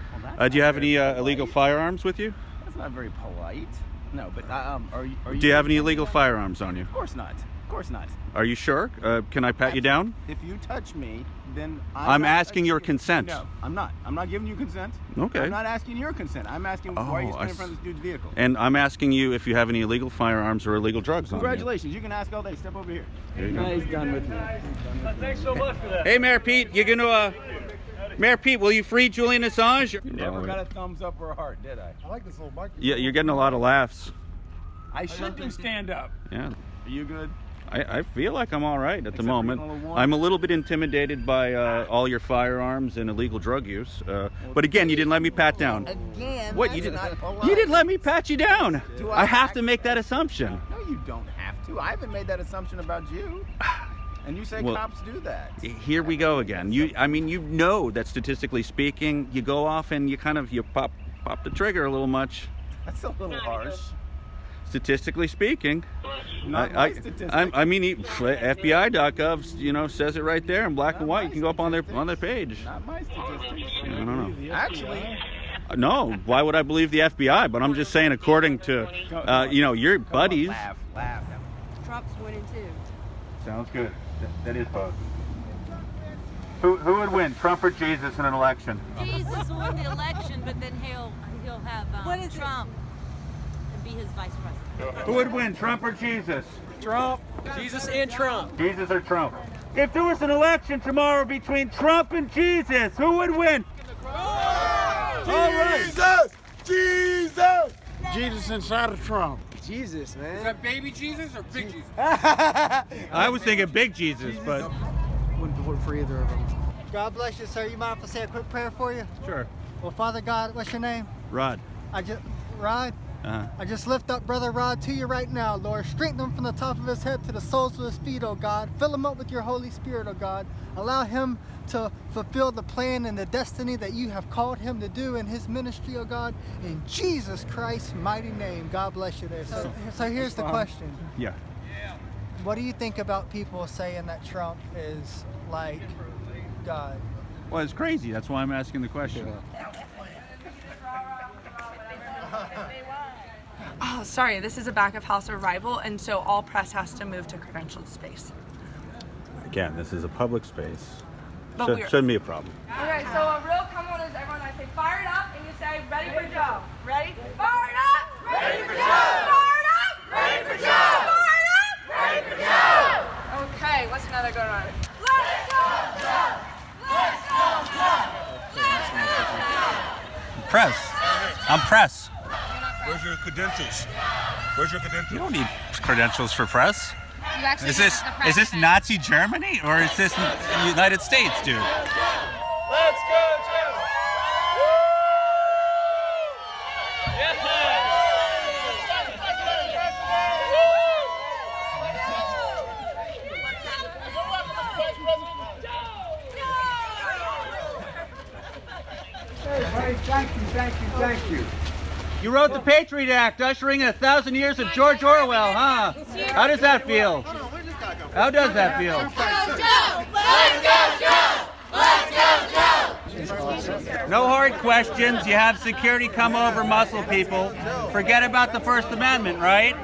Do you have any illegal firearms with you? That's not very polite. No, but are you? Do you have any illegal firearms on you? Of course not. Of course not. Are you sure? Can I pat you down? If you touch me, then I'm asking your consent. No, I'm not. I'm not giving you consent. Okay. I'm not asking your consent. I'm asking why are you standing in front of this dude's vehicle? And I'm asking you if you have any illegal firearms or illegal drugs on you. Congratulations. You can ask all day. Step over here. There you go. He's done with me. Thanks so much for that. Hey, Mayor Pete, you're gonna Mayor Pete, will you free Julian Assange? You never got a thumbs up or a heart, did I? I like this little bike. Yeah, you're getting a lot of laughs. I should do stand up. Yeah. Are you good? I feel like I'm all right at the moment. for level one. I'm a little bit intimidated by all your firearms and illegal drug use. But again, you didn't let me pat down. Again, What, you didn't? You didn't let me pat you down. Do I have to make that assumption. No, you don't have to. I haven't made that assumption about you. And you say Well, cops do that. Here we go again. I mean, you know that statistically speaking, you go off and you pop the trigger a little much. That's a little harsh. Statistically speaking, Not my statistics. I mean, FBI.gov, says it right there in black and white. You can go up on their page. Not my statistics. I don't know. Actually, No, why would I believe the FBI? But I'm just saying, according to, your buddies. laugh. Trump's winning too. Sounds good. That is positive. Who would win, Trump or Jesus in an election? Jesus won the election, but then he'll have Trump and be his vice president. Who would win, Trump or Jesus? Trump. Jesus and Trump. Jesus or Trump? If there was an election tomorrow between Trump and Jesus, who would win? Jesus! Jesus inside of Trump. Jesus, man. Is that baby Jesus or big Jesus? I was thinking big Jesus, but Wouldn't vote for either of them. God bless you, sir. You mind if I say a quick prayer for you? sure. Well, Father God, what's your name? Rod. Rod? Uh-huh. I just lift up Brother Rod to you right now, Lord. Strengthen him from the top of his head to the soles of his feet, oh God. Fill him up with your Holy Spirit, oh God. Allow him to fulfill the plan and the destiny that you have called him to do in his ministry, oh God. In Jesus Christ's mighty name, God bless you there. So here's the question. Yeah. What do you think about people saying that Trump is like God? Well, it's crazy. That's why I'm asking the question. Oh, sorry, this is a back of house arrival, and so all press has to move to credentialed space. Again, this is a public space. But Shouldn't be a problem. Okay, so a real come on is everyone, I say fire it up, and you say ready for Joe. Ready? Fire it up! Ready for Joe! Fire it up! Ready for Joe! Fire it up! Ready for Joe! Okay, what's another good one? Let's go, Joe! Let's go, Joe! Let's go, Joe! Press. I'm press. Where's your credentials? Where's your credentials? You don't need credentials for press. You actually Is have the this press. Nazi Germany or is this United States, dude? Let's go, Joe! Hey, thank you. You wrote the Patriot Act, ushering in 1,000 years of George Orwell, huh? How does that feel? How does that feel? Let's go, Joe! No hard questions. You have security come over, muscle people. Forget about the First Amendment, right?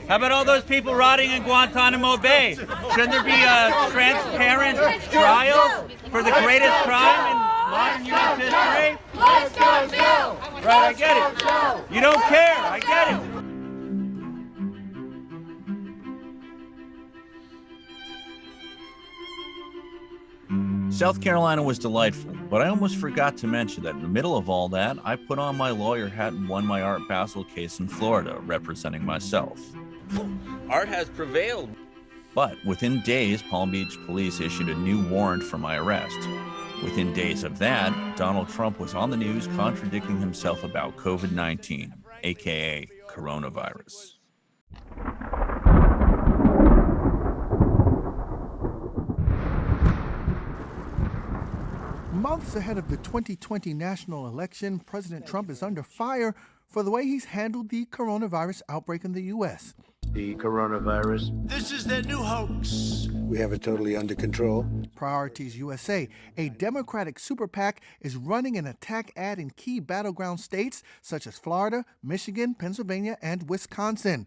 How about all those people rotting in Guantanamo Bay? Shouldn't there be a transparent trial for the greatest crime in modern U.S. history? Let's go, Joe! Right, I get it. You don't care, I get it. South Carolina was delightful, but I almost forgot to mention that in the middle of all that, I put on my lawyer hat and won my Art Basel case in Florida, representing myself. Art has prevailed. But within days, Palm Beach police issued a new warrant for my arrest. Within days of that, Donald Trump was on the news contradicting himself about COVID-19, aka coronavirus. Months ahead of the 2020 national election, President Trump is under fire for the way he's handled the coronavirus outbreak in the U.S. The coronavirus. This is their new hoax. We have it totally under control. Priorities USA, a Democratic super PAC, is running an attack ad in key battleground states such as Florida, Michigan, Pennsylvania, and Wisconsin.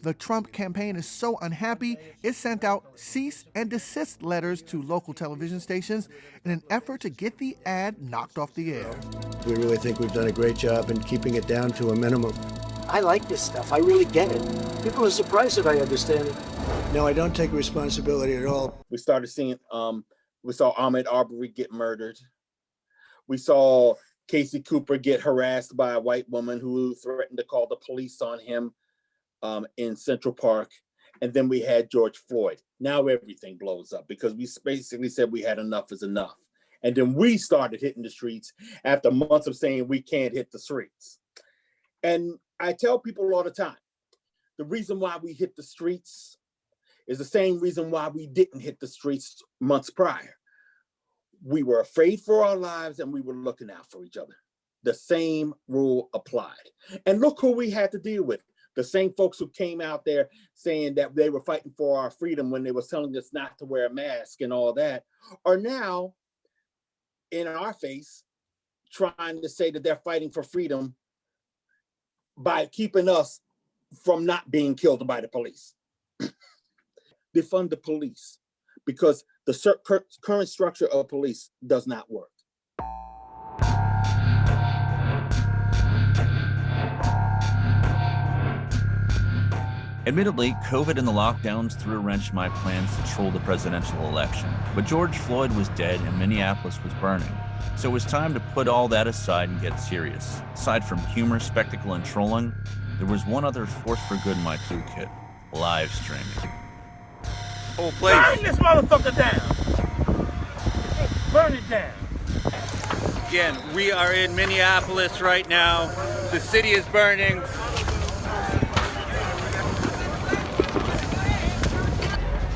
The Trump campaign is so unhappy, it sent out cease and desist letters to local television stations in an effort to get the ad knocked off the air. We really think we've done a great job in keeping it down to a minimum. I like this stuff. I really get it. People are surprised that I understand it. No, I don't take responsibility at all. We started seeing, we saw Ahmaud Arbery get murdered. We saw Casey Cooper get harassed by a white woman who threatened to call the police on him in Central Park. And then we had George Floyd. Now everything blows up because we basically said we had enough is enough. And then we started hitting the streets after months of saying we can't hit the streets. And I tell people all the time, the reason why we hit the streets is the same reason why we didn't hit the streets months prior. We were afraid for our lives and we were looking out for each other. The same rule applied. And look who we had to deal with. The same folks who came out there saying that they were fighting for our freedom when they were telling us not to wear a mask and all that are now in our face trying to say that they're fighting for freedom by keeping us from not being killed by the police. Defund the police because the current structure of police does not work. Admittedly, COVID and the lockdowns threw a wrench in my plans to troll the presidential election, but George Floyd was dead and Minneapolis was burning. So it was time to put all that aside and get serious. Aside from humor, spectacle, and trolling, there was one other force for good in my toolkit: live streaming. Whole place. Burn this motherfucker down! Burn it down! Again, we are in Minneapolis right now. The city is burning.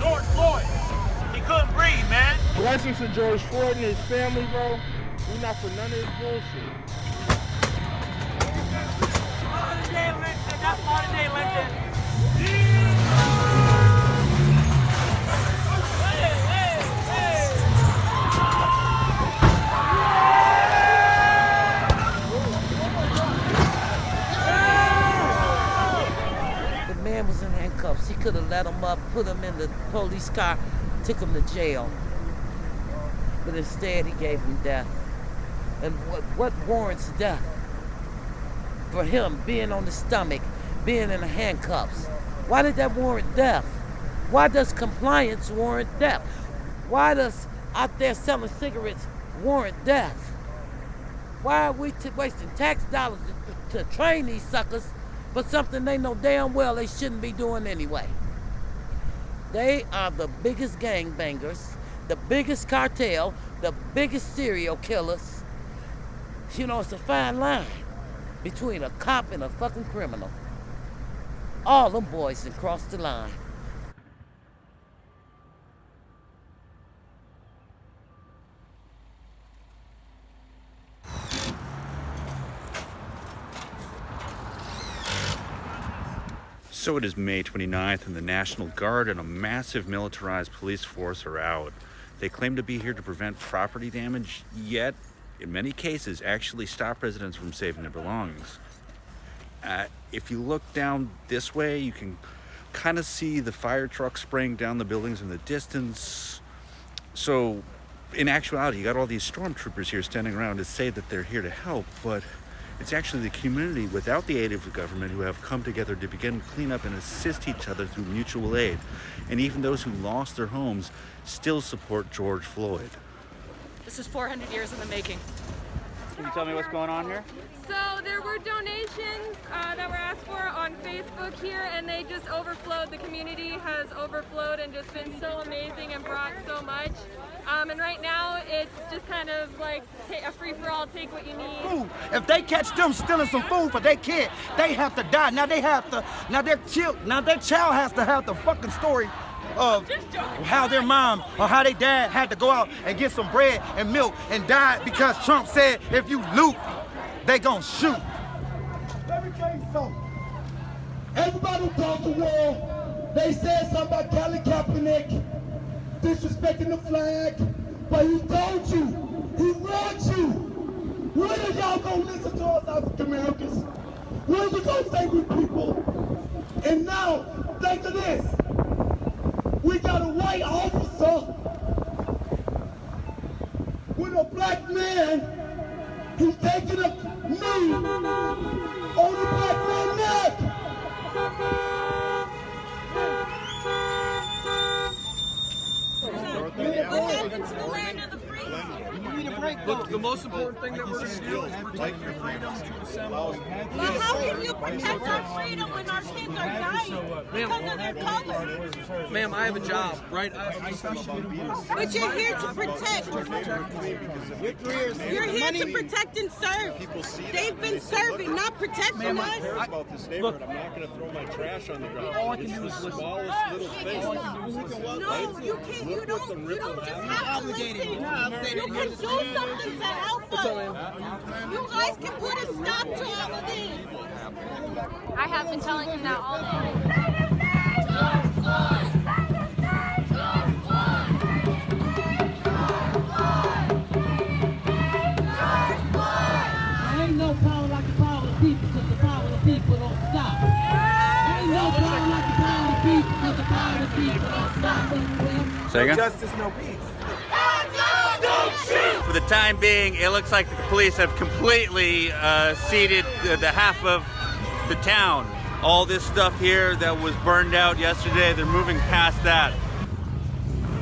George Floyd, he couldn't breathe, man. Blessings to George Floyd and his family, bro. We're not for none of this bullshit. Modern day lynching, that's modern day lynching. The man was in handcuffs. He could have let him up, put him in the police car, took him to jail. But instead, he gave him death. And what warrants death? For him being on the stomach, being in the handcuffs. Why did that warrant death? Why does compliance warrant death? Why does out there selling cigarettes warrant death? Why are we wasting tax dollars to train these suckers for something they know damn well they shouldn't be doing anyway? They are the biggest gangbangers, the biggest cartel, the biggest serial killers. You know, it's a fine line between a cop and a fucking criminal. All them boys done crossed the line. So it is May 29th, and the National Guard and a massive militarized police force are out. They claim to be here to prevent property damage, yet, in many cases, actually stop residents from saving their belongings. If you look down this way, you can kind of see the fire trucks spraying down the buildings in the distance. So, in actuality, you got all these stormtroopers here standing around to say that they're here to help, but it's actually the community without the aid of the government who have come together to begin cleanup and assist each other through mutual aid. And even those who lost their homes still support George Floyd. This is 400 years in the making. Can you tell me what's going on here? So there were donations that were asked for on Facebook here, and they just overflowed. The community has overflowed and just been so amazing and brought so much. And right now it's just kind of like a free-for-all, take what you need. Food. If they catch them stealing some food for their kid, they have to die. Now their child has to have the fucking story of how their mom or how their dad had to go out and get some bread and milk and died because Trump said if you loot, they gonna shoot. Let me tell you something. Everybody who talks the world, they said something about Kaepernick disrespecting the flag, but he told you, he warned you. When are y'all gonna listen to us African Americans? When are we gonna stay with people? And now, think of this. We got a white officer with a black man who's taking a knee on the black man's neck. Look, the most important thing that we're going to do is protect your freedom to assemble. But how can you protect our freedom when our kids are dying because of their color? Ma'am, I have a job, right? But you're here to protect. You're here to protect and serve. They've been serving, not protecting us. About this neighborhood, I'm not going to throw my trash on the ground. All I can do is the listen. smallest little thing. No, you can't. You don't just have to listen. You can do something to help us. You guys can put a stop to all of this. I have been telling him that all day. Ain't no power like the power of the people, because the power of the people don't stop. Ain't no power like the power of the people, because the power of the people don't stop. Say again? Justice, no peace. For the time being, it looks like the police have completely ceded the half of the town. All this stuff here that was burned out yesterday, they're moving past that.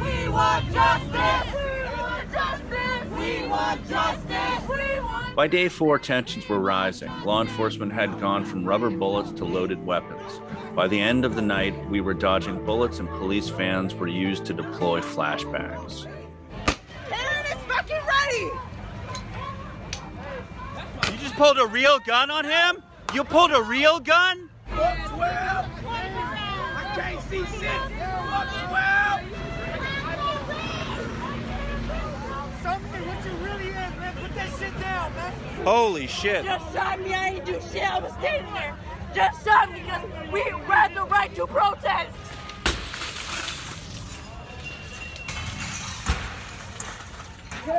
We want justice! We want justice! We want justice! We want... By day 4, tensions were rising. Law enforcement had gone from rubber bullets to loaded weapons. By the end of the night, we were dodging bullets and police vans were used to deploy flashbangs. Karen is fucking ready! just pulled a real gun on him? You pulled a real gun? Up 12. I can't see shit. Up 12. Show me what you really is, man. Put that shit down, man. Holy shit. Just shot me. I ain't do shit. I was standing there. Just shot me because we had the right to protest. The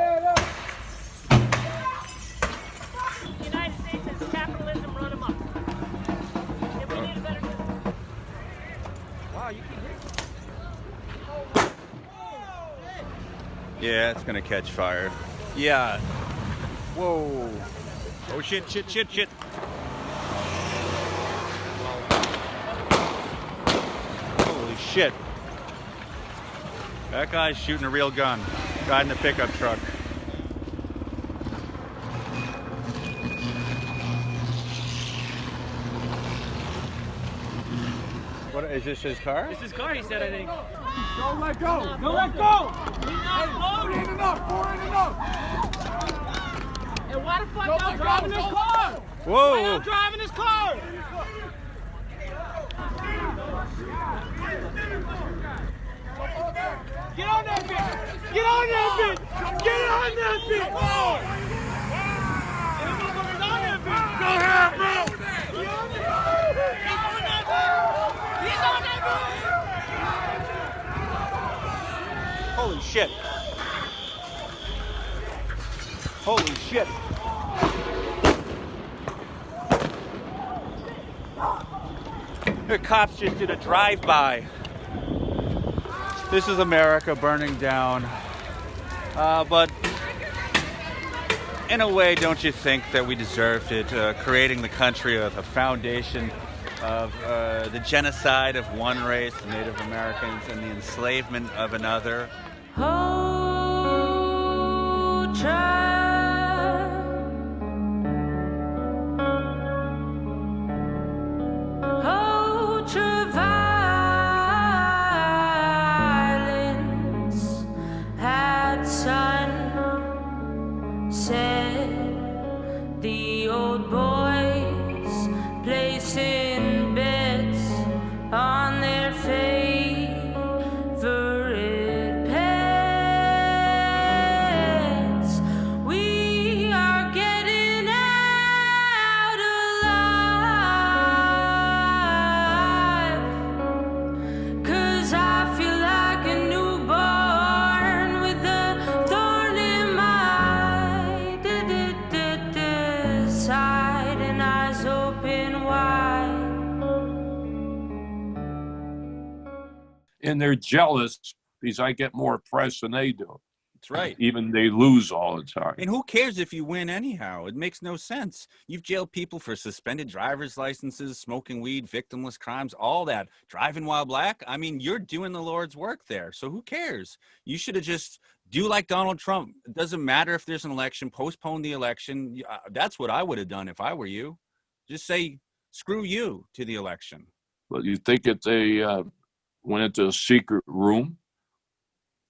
United States has capitalism run amok. And we need a better system. Wow, you can hear. Yeah, it's gonna catch fire. Yeah. Whoa. Oh shit, shit, shit, shit. Holy shit. That guy's shooting a real gun. Guy in the pickup truck. What is this, his car? It's his car, he said, I think. Don't let go. Don't let go. Four ain't enough. Four ain't enough. And why the fuck y'all driving this car? Whoa. Why y'all driving this car? Get on that bitch! Get on that bitch! Get on that bitch! Come on! Get on that bitch! Go ahead, bro! He's on that bitch! He's on that bitch! Holy shit. Holy shit. The cops just did a drive-by. This is America burning down. But in a way, don't you think that we deserved it? Creating the country of a foundation of the genocide of one race, the Native Americans, and the enslavement of another. And they're jealous because I get more press than they do. That's right. Even they lose all the time. And who cares if you win anyhow? It makes no sense. You've jailed people for suspended driver's licenses, smoking weed, victimless crimes, all that. Driving while black. I mean, you're doing the Lord's work there. So who cares? You should have just do like Donald Trump. It doesn't matter if there's an election, postpone the election. That's what I would have done if I were you. Just say, screw you to the election. But you think that they went into a secret room?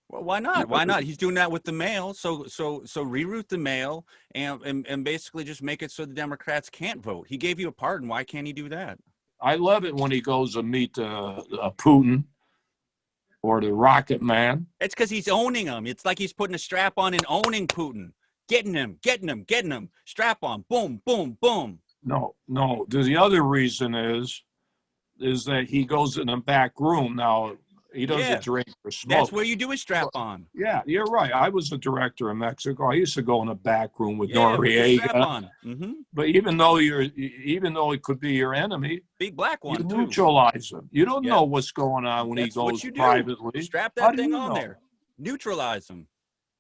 Well, why not? Why not? He's doing that with the mail. So reroute the mail and basically just make it so the Democrats can't vote. He gave you a pardon. Why can't he do that? I love it when he goes to meet Putin or the Rocket Man. It's because he's owning him. It's like he's putting a strap on and owning Putin. Getting him. Strap on. Boom, boom, boom. No. The other reason is that he goes in the back room. Now, he doesn't drink or smoke. That's where you do a strap on. Yeah, you're right. I was a director in Mexico. I used to go in the back room with Noriega. Mm-hmm. But even though it could be your enemy, big black one, you neutralize him. You don't know what's going on when he goes privately. Strap that thing on there. Neutralize him.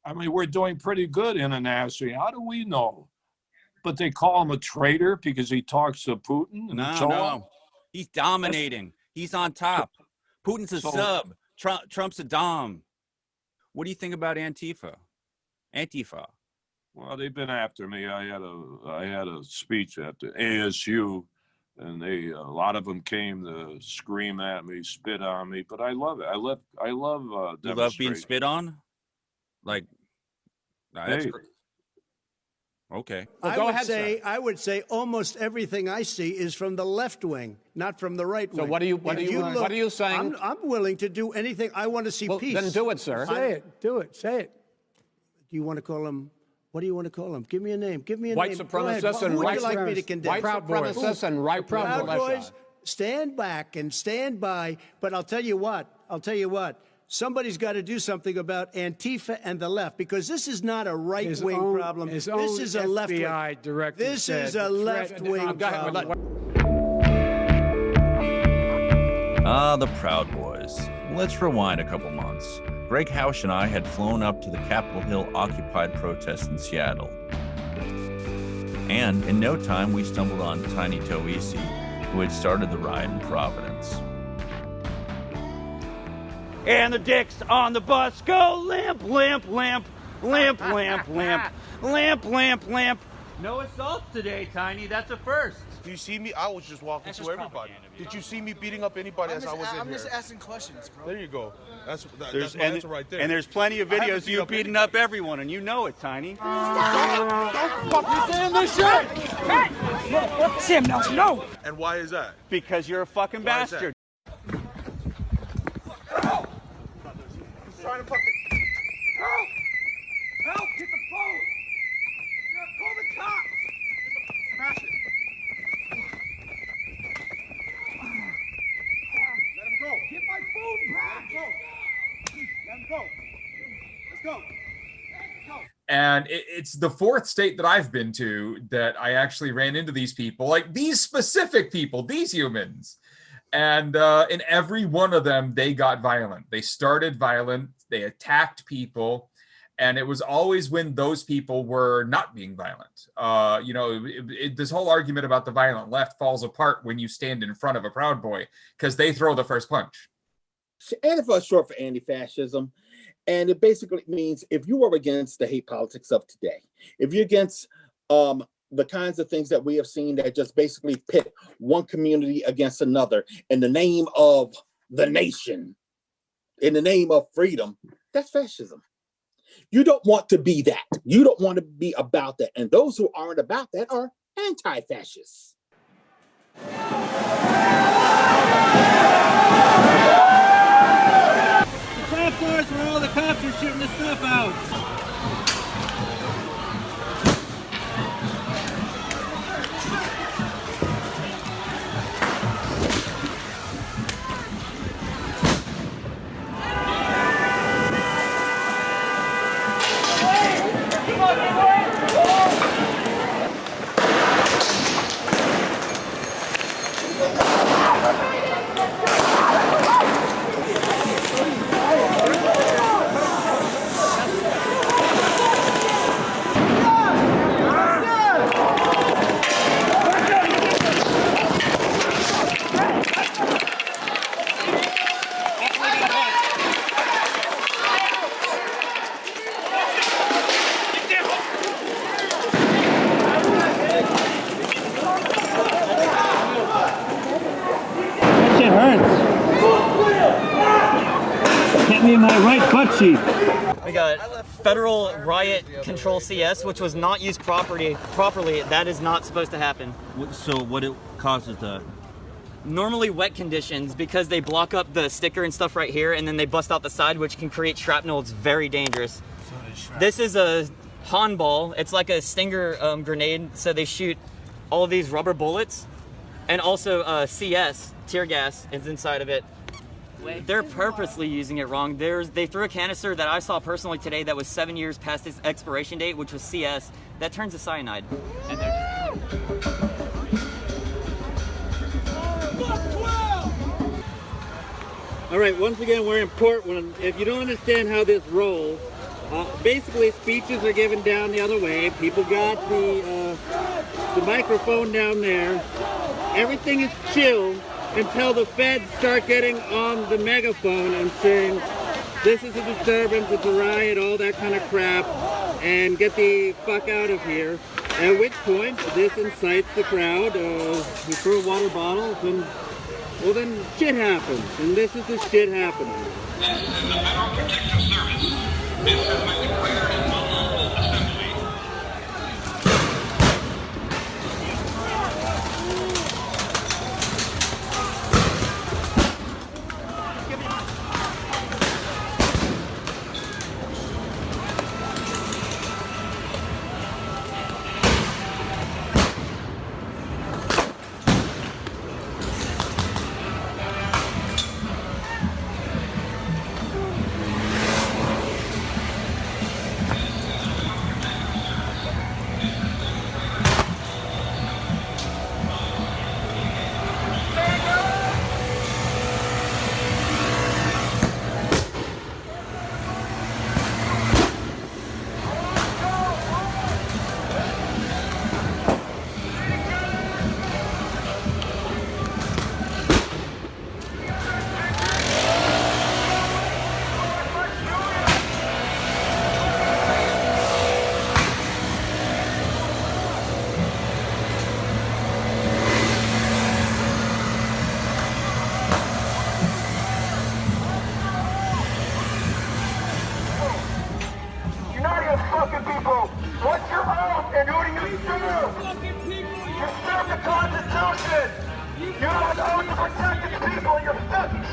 I mean, we're doing pretty good internationally. How do we know? But they call him a traitor because he talks to Putin and so on. He's dominating. He's on top. Putin's a sub. Trump's a dom. What do you think about Antifa? Well, they've been after me. I had a speech at the ASU, and a lot of them came to scream at me, spit on me. But I love it. I love you love being spit on? Like, hey, Okay. I would say almost everything I see is from the left wing, not from the right wing. So what are you saying? I'm willing to do anything. I want to see peace. Then do it, sir. Say it. Do it. Say it. Do you want to call him? What do you want to call him? Give me a name. Give me a White name. supremacists and Who would right you like me to condemn? White supremacists and right Proud militia. Boys, stand back and stand by. But I'll tell you what. Somebody's got to do something about Antifa and the left, because this is not a right-wing problem. This is a left-wing. This is a left-wing problem. Ah, the Proud Boys. Let's rewind a couple months. Greg Hausch and I had flown up to the Capitol Hill Occupy protest in Seattle. And in no time, we stumbled on Tiny Toisi, who had started the riot in Providence. And the dicks on the bus go limp, limp, limp, limp, limp, limp, limp, limp, limp. No assaults today, Tiny. That's a first. Do you see me? I was just walking through everybody. Did you see me beating up anybody as I was in here? I'm just asking questions, bro. There you go. That's my answer right there. And there's plenty of videos of you beating up everyone, and you know it, Tiny. Don't fucking say this shit! Hey! Sam, no! And why is that? Because you're a fucking bastard. Trying to fucking help! Help! Get the phone! Call the cops! Smash it! Let him go! Get my phone back! Let him go! Let's go! And it's the fourth state that I've been to that I actually ran into these people, like these specific people, these humans. And in every one of them, they got violent. They started violent. They attacked people. And it was always when those people were not being violent. This whole argument about the violent left falls apart when you stand in front of a Proud Boy, because they throw the first punch. Antifa is short for anti-fascism. And it basically means if you are against the hate politics of today, if you're against the kinds of things that we have seen that just basically pit one community against another in the name of the nation, in the name of freedom, that's fascism. You don't want to be that. You don't want to be about that. And those who aren't about that are anti-fascists. The trapdoors where all the cops are shooting the stuff out. My right butt cheek. We got federal riot control CS, which was not used properly. That is not supposed to happen. So what it causes that? Normally wet conditions, because they block up the sticker and stuff right here, and then they bust out the side, which can create shrapnel. It's very dangerous. This is a Han ball. It's like a Stinger grenade. So they shoot all of these rubber bullets, and also CS tear gas is inside of it. They're purposely using it wrong. They threw a canister that I saw personally today that was 7 years past its expiration date, which was CS. That turns to cyanide. And all right, once again, we're in Portland. If you don't understand how this rolls, basically speeches are given down the other way. People got the microphone down there. Everything is chill until the feds start getting on the megaphone and saying, this is a disturbance, it's a riot, all that kind of crap, and get the fuck out of here. At which point, this incites the crowd. We throw water bottles, and well, then shit happens. And this is the shit happening. This is the Federal Protective Service. This is my declared and assembly.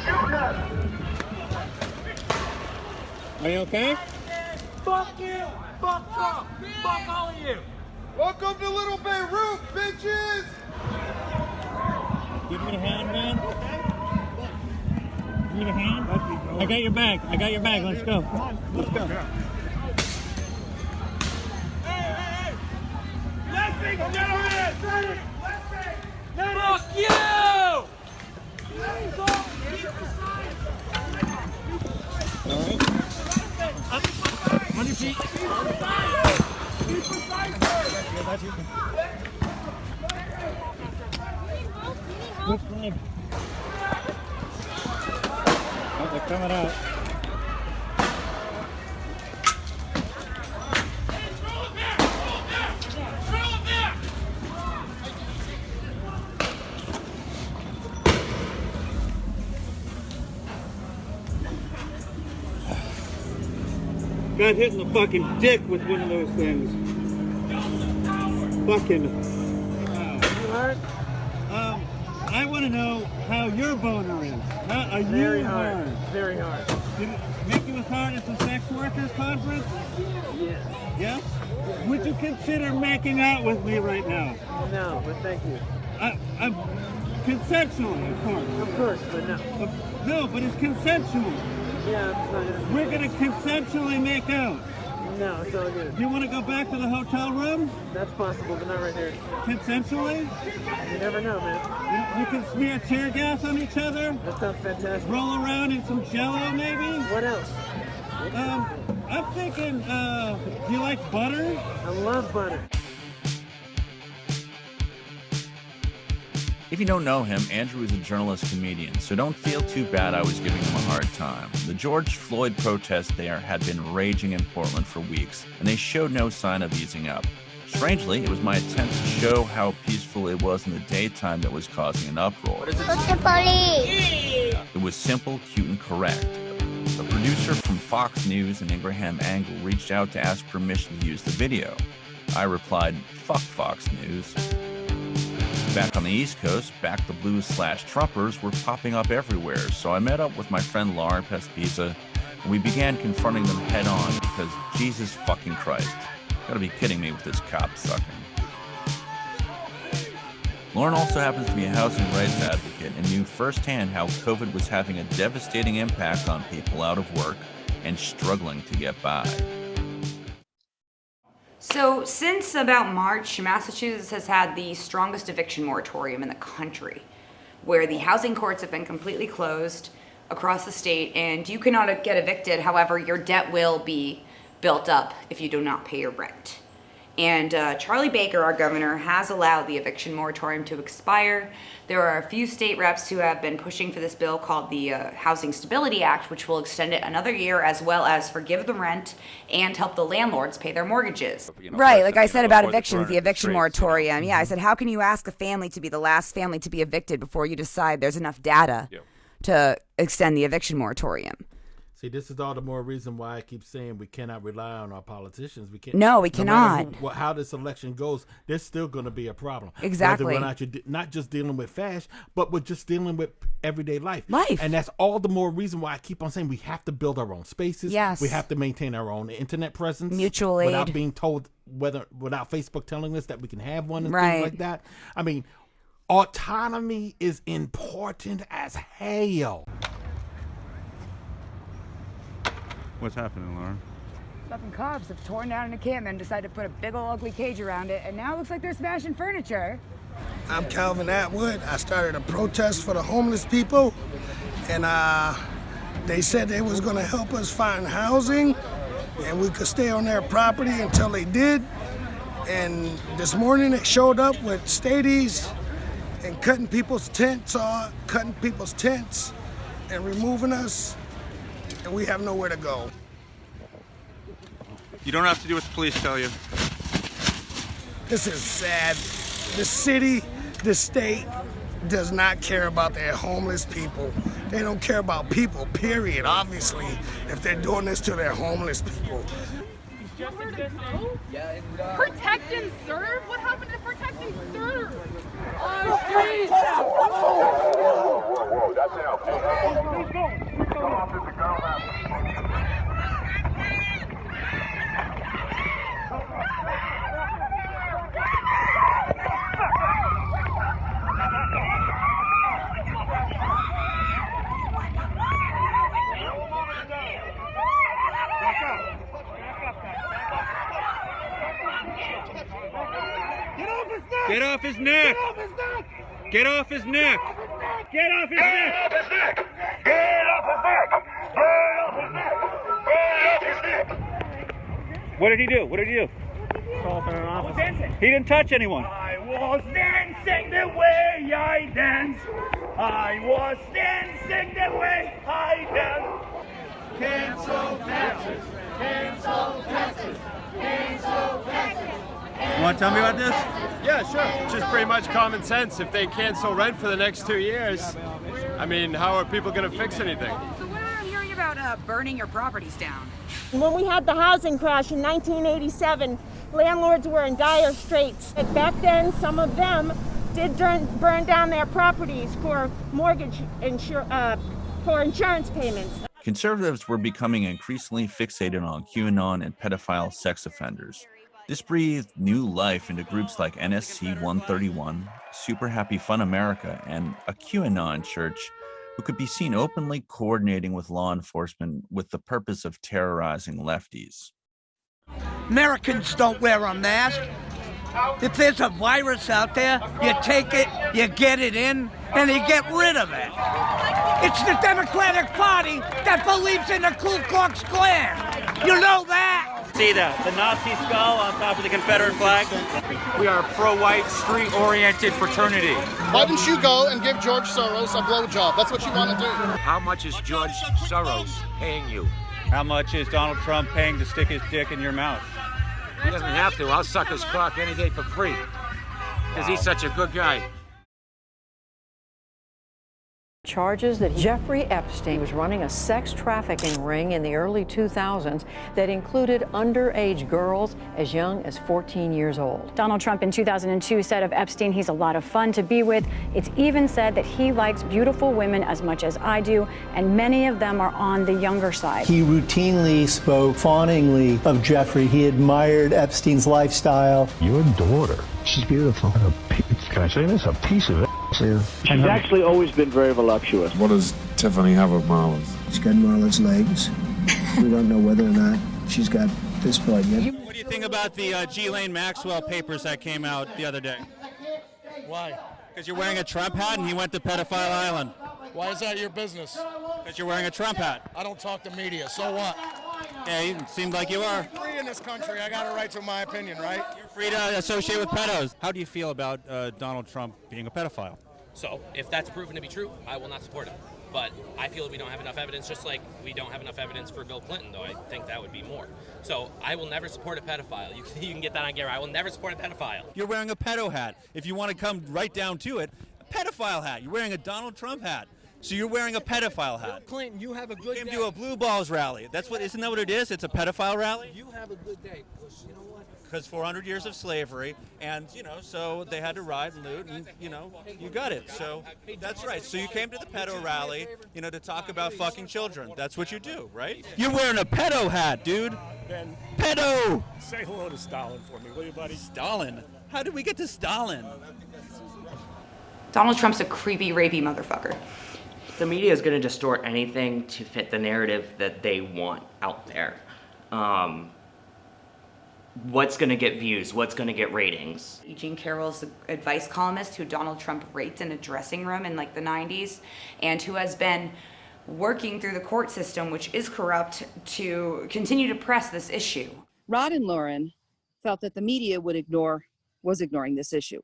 Are you okay? Fuck you! Fuck Trump! Fuck all of you! Welcome to Little Beirut, bitches! Give me a hand, man. Give me a hand. I got your bag. I got your bag. Let's go. Come on. Let's go. Hey! Listen, gentlemen! Fuck you! All right. Up. On your feet. Which leg? Oh, they're coming out. Got hit in the fucking dick with one of those things. Fucking. You hurt? I want to know how your boner is. Are you Very hard. hard? Very hard. Did it make you as hard as the sex workers conference? Yes. Yes? Would you consider making out with me right now? No, but thank you. I'm consensually, of course. Of course, but no. No, but it's consensual. Yeah, I'm just not gonna. We're gonna consensually make out. No, it's all good. You want to go back to the hotel room? That's possible, but not right here. Consensually? You never know, man. You can smear tear gas on each other? That sounds fantastic. Roll around in some Jello, maybe? What else? I'm thinking, do you like butter? I love butter. If you don't know him, Andrew is a journalist comedian, so don't feel too bad I was giving him a hard time. The George Floyd protest there had been raging in Portland for weeks, and they showed no sign of easing up. Strangely, it was my attempt to show how peaceful it was in the daytime that was causing an uproar. What's the police? It was simple, cute, and correct. A producer from Fox News and Ingraham Angle reached out to ask permission to use the video. I replied, "Fuck Fox News." Back on the East Coast, Back the Blues/Trumpers were popping up everywhere, so I met up with my friend Lauren Pespisa, and we began confronting them head on because Jesus fucking Christ. Gotta be kidding me with this cop sucking. Lauren also happens to be a housing rights advocate and knew firsthand how COVID was having a devastating impact on people out of work and struggling to get by. So since about March, Massachusetts has had the strongest eviction moratorium in the country, where the housing courts have been completely closed across the state, and you cannot get evicted. However, your debt will be built up if you do not pay your rent. And Charlie Baker, our governor, has allowed the eviction moratorium to expire. There are a few state reps who have been pushing for this bill called the Housing Stability Act, which will extend it another year, as well as forgive the rent and help the landlords pay their mortgages. Right, like I said about evictions, the eviction moratorium. Yeah, I said, how can you ask a family to be the last family to be evicted before you decide there's enough data to extend the eviction moratorium? See, this is all the more reason why I keep saying we cannot rely on our politicians. We can't. No, we cannot. How this election goes, there's still going to be a problem. Exactly. Whether or not you're not just dealing with FASH, but we're just dealing with everyday life. Life. And that's all the more reason why I keep on saying we have to build our own spaces. Yes. We have to maintain our own internet presence. Mutual aid. Without being told, without Facebook telling us that we can have one and right. things like that. I mean, autonomy is important as hell. What's happening, Lauren? Fucking cops have torn down an encampment and decided to put a big old ugly cage around it, and now it looks like they're smashing furniture. I'm Calvin Atwood. I started a protest for the homeless people, and they said they was gonna help us find housing, and we could stay on their property until they did. And this morning they showed up with stadies and cutting people's tents and removing us. And we have nowhere to go. You don't have to do what the police tell you. This is sad. The city, the state does not care about their homeless people. They don't care about people, period, obviously, if they're doing this to their homeless people. Protect and serve? What happened to protect and serve? Whoa, that's enough. Get off his neck! Get off his neck! Get off his neck! Get off his neck! Get off his neck! Get off his neck! Get off his neck! What did he do? What did he do? He didn't touch anyone. I was dancing the way I dance. I was dancing the way I dance. Cancel taxes. Cancel taxes. Cancel taxes. You want to tell me about this? Yeah, sure. Just pretty much common sense. If they cancel rent for the next 2 years, I mean, how are people going to fix anything? So what I'm hearing about burning your properties down. When we had the housing crash in 1987, landlords were in dire straits. And back then, some of them did burn down their properties for for insurance payments. Conservatives were becoming increasingly fixated on QAnon and pedophile sex offenders. This breathed new life into groups like NSC 131, Super Happy Fun America, and a QAnon church who could be seen openly coordinating with law enforcement with the purpose of terrorizing lefties. Americans don't wear a mask. If there's a virus out there, you take it, you get it in, and you get rid of it. It's the Democratic Party that believes in the Ku Klux Klan. You know that? See that? The Nazi skull on top of the Confederate flag? We are a pro-white, street-oriented fraternity. Why didn't you go and give George Soros a blowjob? That's what you want to do. How much is George Soros paying you? How much is Donald Trump paying to stick his dick in your mouth? He doesn't have to. I'll suck his cock any day for free. Because he's such a good guy. Charges that Jeffrey Epstein was running a sex trafficking ring in the early 2000s that included underage girls as young as 14 years old. Donald Trump in 2002 said of Epstein, he's a lot of fun to be with. It's even said that he likes beautiful women as much as I do, and many of them are on the younger side. He routinely spoke fawningly of Jeffrey. He admired Epstein's lifestyle. Your daughter, she's beautiful. Can I say this? A piece of it. She's actually always been very voluptuous. What does Tiffany have of Marla's? She's got Marla's legs. We don't know whether or not she's got this part yet. What do you think about the Ghislaine Maxwell papers that came out the other day? Why? Because you're wearing a Trump hat and he went to Pedophile Island. Why is that your business? Because you're wearing a Trump hat. I don't talk to media, so what? Yeah, you seemed like you are. I'm free in this country. I got a right to my opinion, right? You're free to associate with pedos. How do you feel about Donald Trump being a pedophile? So, if that's proven to be true, I will not support him. But I feel we don't have enough evidence, just like we don't have enough evidence for Bill Clinton, though I think that would be more. So, I will never support a pedophile. You can get that on camera. I will never support a pedophile. You're wearing a pedo hat. If you want to come right down to it, a pedophile hat. You're wearing a Donald Trump hat. So you're wearing a pedophile hat. Bill Clinton, you have a good day. Came to a Blue Balls rally. Isn't that what it is? It's a pedophile rally? You have a good day, because you know what? Because 400 years of slavery, and, so they had to ride and loot, and, you got it. So that's right. So you came to the pedo rally, to talk about fucking children. That's what you do, right? You're wearing a pedo hat, dude. Ben, pedo! Say hello to Stalin for me, will you, buddy? Stalin? How did we get to Stalin? Donald Trump's a creepy, rapey motherfucker. The media is going to distort anything to fit the narrative that they want out there. What's going to get views? What's going to get ratings? Eugene Carroll's the advice columnist who Donald Trump raped in a dressing room in the 90s, and who has been working through the court system, which is corrupt, to continue to press this issue. Rod and Lauren felt that the media was ignoring this issue.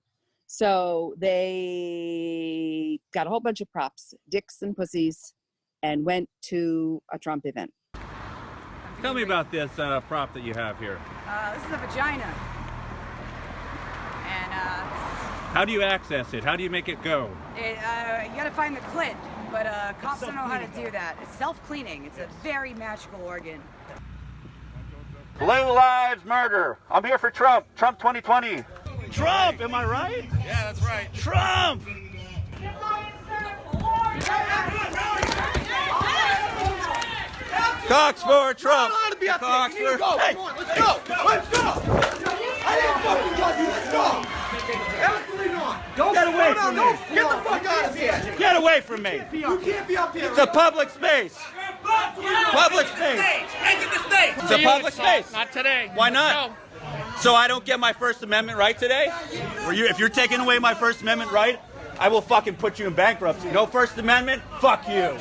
So they got a whole bunch of props, dicks and pussies, and went to a Trump event. Tell me about this prop that you have here. This is a vagina. And how do you access it? How do you make it go? you gotta find the clit, but cops don't know how to do that. It's self-cleaning. It's a very magical organ. Blue Lives Murder. I'm here for Trump. Trump 2020. Trump, am I right? Yeah, that's right. Trump! Cox for Trump. Cox for Trump. Hey, let's go. Let's go. I didn't fucking love you. Let's go. Absolutely not. Don't get away from me. Get the fuck out of here. Get away from me. You can't be up here. It's a public space. Public space. Exit the stage. It's a public space. Not today. Why not? So I don't get my First Amendment right today? If you're taking away my First Amendment right, I will fucking put you in bankruptcy. No First Amendment? Fuck you.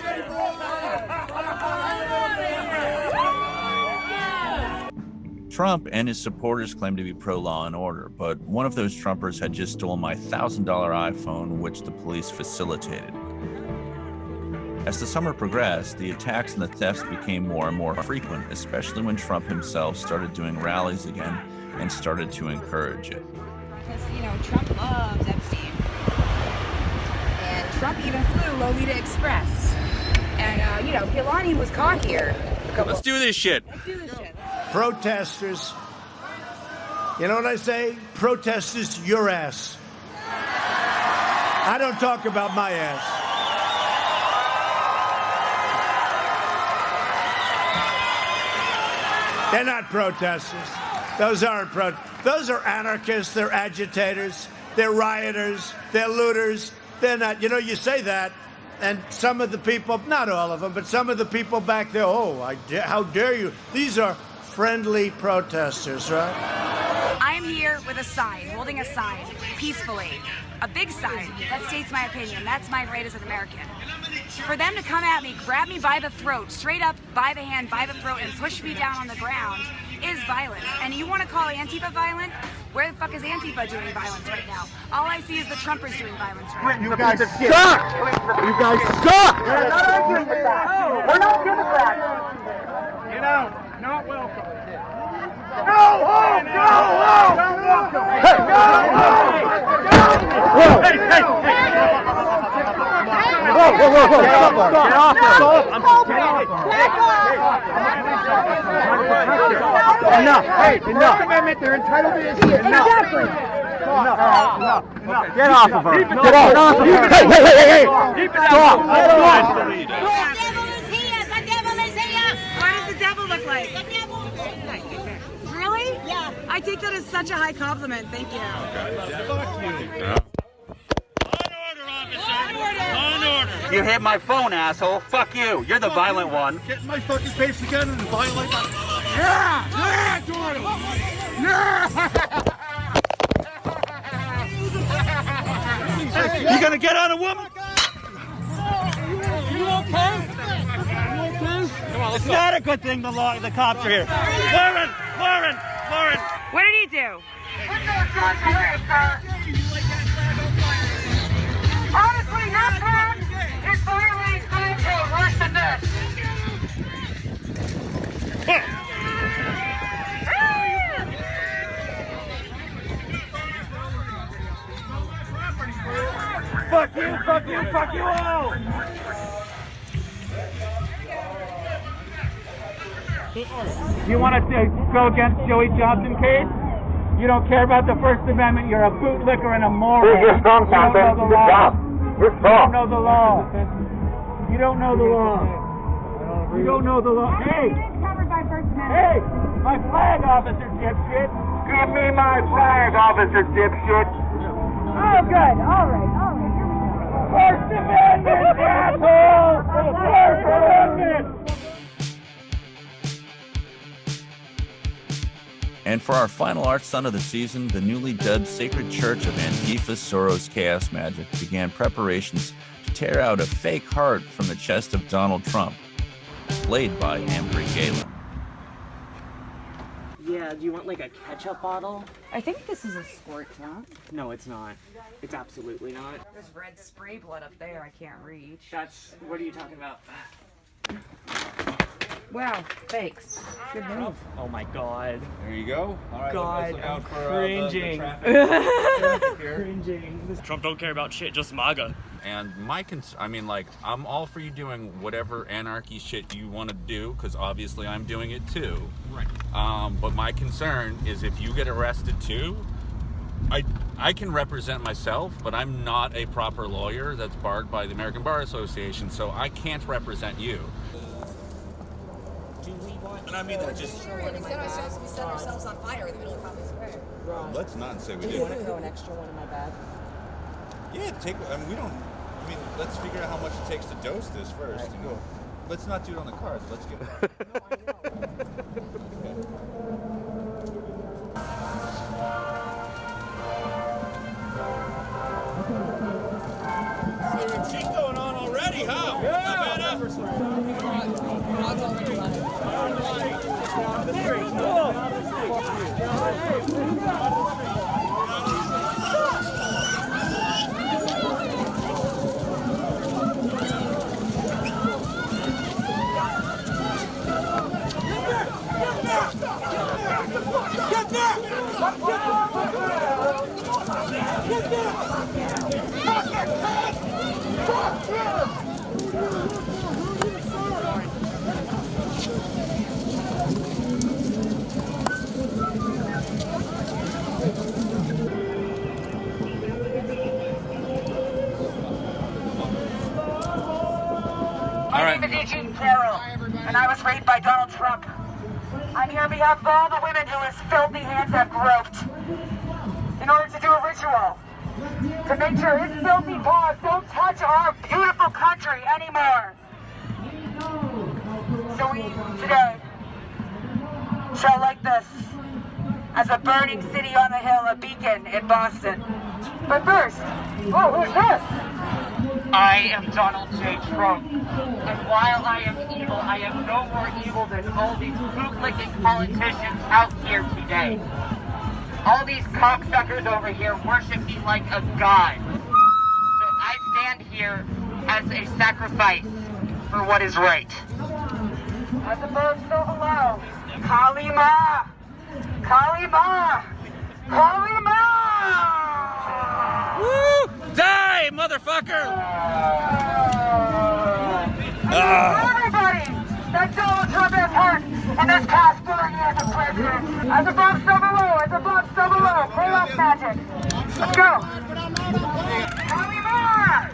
Trump and his supporters claim to be pro-law and order, but one of those Trumpers had just stolen my $1,000 iPhone, which the police facilitated. As the summer progressed, the attacks and the thefts became more and more frequent, especially when Trump himself started doing rallies again and started to encourage it. Because, Trump loves Epstein. And Trump even flew Lolita Express. And, Gilani was caught here. Let's do this shit. Protesters. You know what I say? Protesters, your ass. I don't talk about my ass. They're not protesters. Those aren't those are anarchists. They're agitators. They're rioters. They're looters. They're not. You say that, and some of the people, not all of them, but some of the people back there, how dare you? These are friendly protesters, right? I'm here with a sign, holding a sign, peacefully. A big sign that states my opinion. That's my right as an American. For them to come at me, grab me by the throat, straight up by the hand, by the throat, and push me down on the ground is violence. And you want to call Antifa violent? Where the fuck is Antifa doing violence right now? All I see is the Trumpers doing violence right now. You guys suck! You guys suck! We're not arguing with that. We're not Democrats. Get out. Not welcome. Go home! Go home! Not welcome. Hey, go home! Whoa! Hey! Whoa! Get off her! Enough! Hey, enough! Amendment, they're entitled to this shit. Exactly! Enough. Get off of her! Keep it Get off! Hey! Keep it Stop! The devil is here! The devil is here! What does the devil look like? The devil. Really? Yeah. I take that as such a high compliment. Thank you. You hit my phone, asshole. Fuck you. You're the violent one. Get in my fucking face again and violate my... Yeah, Jordan! Yeah! You gonna get on a woman? You okay? Come on, let's go. It's not a good thing the cops are here. Lauren! What did he do? Honestly, that part is literally going to worse than this. Fuck you all! You want to go against Joey Johnson case? You don't care about the First Amendment. You're a bootlicker and a moron. You're strong, Captain. Good job. You're You strong. don't know the law. You don't know the law. You don't know the law. Hey! Hey! My flag officer, dipshit! Give me my flag, officer, dipshit. Oh, good. All right. First Amendment, asshole! First Amendment! And for our final art stunt of the season, the newly dubbed Sacred Church of Antifa Soros Chaos Magic began preparations to tear out a fake heart from the chest of Donald Trump, played by Amber Galen. Yeah, do you want like a ketchup bottle? I think this is a squirt top. No, it's not. It's absolutely not. There's red spray blood up there I can't reach. What are you talking about? Wow, fakes. Good move. Oh my god. There you go. All right, God, let's look out for cringing. the Cringing. Trump don't care about shit, just MAGA. And I'm all for you doing whatever anarchy shit you want to do, because obviously I'm doing it too. Right. But my concern is if you get arrested too, I can represent myself, but I'm not a proper lawyer that's barred by the American Bar Association, so I can't represent you. And I mean that just... We set ourselves on fire in the middle of Common Square. Let's not say we Do did. you want to throw an extra one in my bag? Yeah, let's figure out how much it takes to dose this first. Right, cool. Let's not do it on the cards. Let's get it. shit going on already, huh? Get there! My name is Eugene Carroll, and I was raped by Donald Trump. I'm here on behalf of all the women who his filthy hands have groped in order to do a ritual to make sure his filthy paws don't touch our beautiful country anymore. So we, today, shall light this as a burning city on the hill, a beacon in Boston. But first, oh, who's this? I am Donald J. Trump, and while I am evil, I am no more evil than all these bootlicking politicians out here today. All these cocksuckers over here worship me like a god. So I stand here as a sacrifice for what is right. As above, so below. Kali Ma! Kali Ma! Kali Ma! Woo! Die, motherfucker! Everybody that Donald Trump has hurt in this past 4 years of president. As above, so below. As above, so below. Play off magic. Let's go. Kali Ma!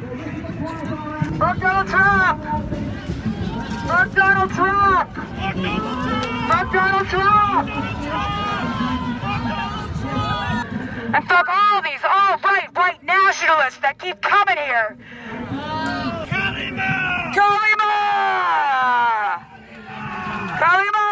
Fuck Donald Trump! Fuck Donald Trump! Fuck Donald Trump! And fuck all these alt-right white nationalists that keep coming here! Kalima! Kalima! Kalima!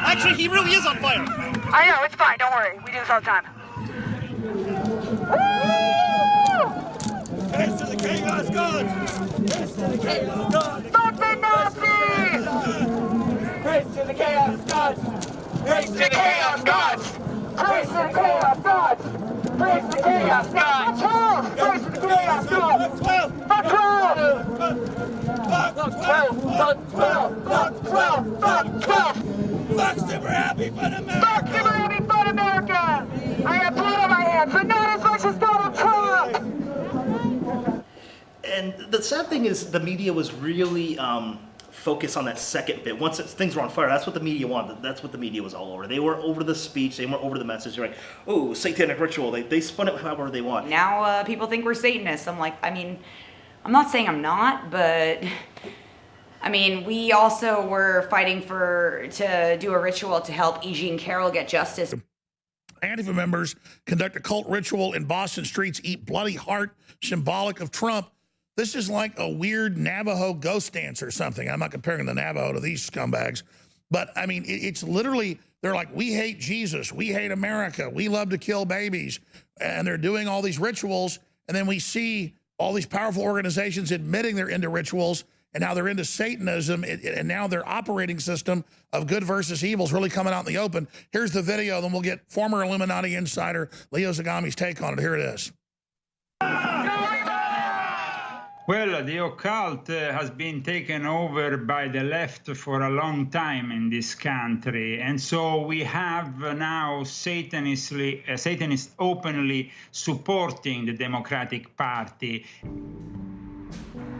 Actually, he really is on fire. I know, it's fine, don't worry. We do this all the time. Praise to the chaos gods! Praise to the chaos gods! Fuck the Nazis! Praise to the chaos gods! Praise to the chaos gods! Praise to the chaos gods! Praise to the chaos gods! Praise to the chaos gods! Fuck 12! Fuck 12! Fuck 12! Fuck 12! Fuck 12! Fuck Super Happy Fun America! Fuck Super Happy Fun America! I have blood on my hands, but not as much as Donald Trump! And the sad thing is the media was really focused on that second bit. Once things were on fire, that's what the media wanted. That's what the media was all over. They weren't over the speech. They weren't over the message. They're like, oh, satanic ritual. They spun it however they want. Now people think we're Satanists. I'm like, I mean, I'm not saying I'm not, but I mean, we also were fighting to do a ritual to help Eugene Carroll get justice. Antifa members conduct a cult ritual in Boston streets, eat bloody heart, symbolic of Trump. This is like a weird Navajo ghost dance or something. I'm not comparing the Navajo to these scumbags. But, I mean, it's literally, they're like, we hate Jesus. We hate America. We love to kill babies. And they're doing all these rituals. And then we see all these powerful organizations admitting they're into rituals and now they're into Satanism. And now their operating system of good versus evil is really coming out in the open. Here's the video. Then we'll get former Illuminati insider Leo Zagami's take on it. Here it is. Well, the occult has been taken over by the left for a long time in this country. And so we have now Satanists openly supporting the Democratic Party.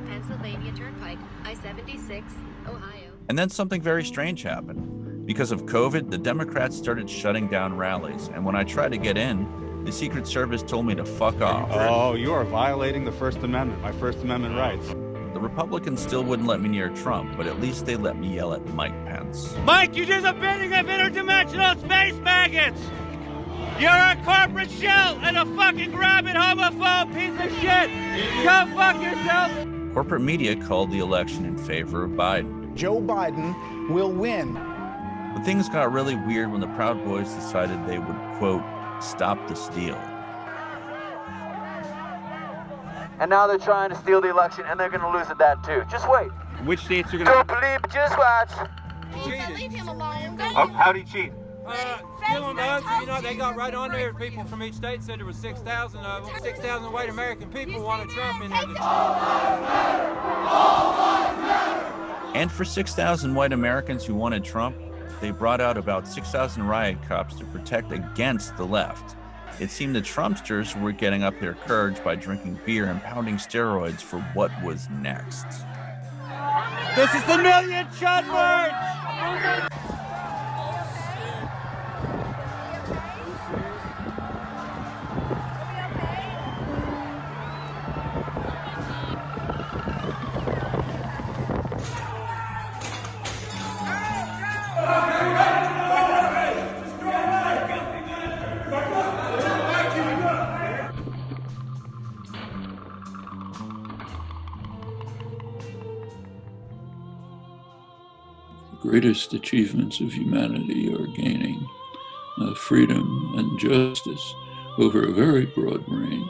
Pennsylvania Turnpike, I-76, Ohio. And then something very strange happened. Because of COVID, the Democrats started shutting down rallies. And when I tried to get in, the Secret Service told me to fuck off. Oh, you are violating the First Amendment, my First Amendment rights. The Republicans still wouldn't let me near Trump, but at least they let me yell at Mike Pence. Mike, you're just a building of interdimensional space maggots! You're a corporate shell and a fucking rabid homophobe piece of shit! shit! Go fuck yourself! Corporate media called the election in favor of Biden. Joe Biden will win. But things got really weird when the Proud Boys decided they would, quote, stop the steal. And now they're trying to steal the election, and they're going to lose at that too. Just wait. Which states are going Don't believe, just watch. Leave him alone. Oh, how'd he cheat? Stealing votes, you know, they got right on there. People from each state said there was 6,000 of them. 6,000 white American people wanted Trump in there. And for 6,000 white Americans who wanted Trump, they brought out about 6,000 riot cops to protect against the left. It seemed the Trumpsters were getting up their courage by drinking beer and pounding steroids for what was next. This is the Million Shot March! Greatest achievements of humanity are gaining freedom and justice over a very broad range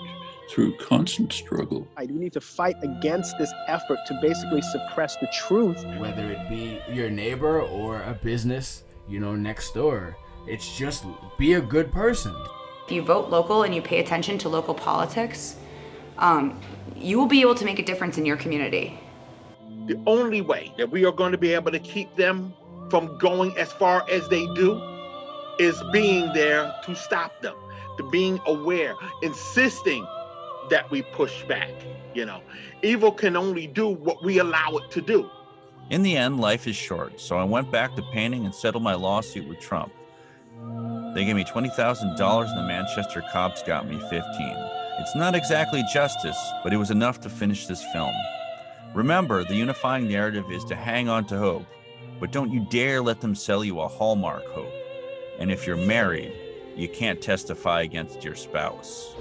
through constant struggle. We need to fight against this effort to basically suppress the truth. Whether it be your neighbor or a business, next door, it's just be a good person. If you vote local and you pay attention to local politics, you will be able to make a difference in your community. The only way that we are going to be able to keep them from going as far as they do is being there to stop them, to being aware, insisting that we push back. Evil can only do what we allow it to do. In the end, life is short, so I went back to painting and settled my lawsuit with Trump. They gave me $20,000 and the Manchester cops got me 15. It's not exactly justice, but it was enough to finish this film. Remember, the unifying narrative is to hang on to hope, but don't you dare let them sell you a Hallmark hope. And if you're married, you can't testify against your spouse.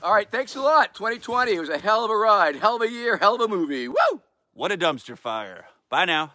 All right, thanks a lot. 2020 was a hell of a ride, hell of a year, hell of a movie. Woo! What a dumpster fire. Bye now.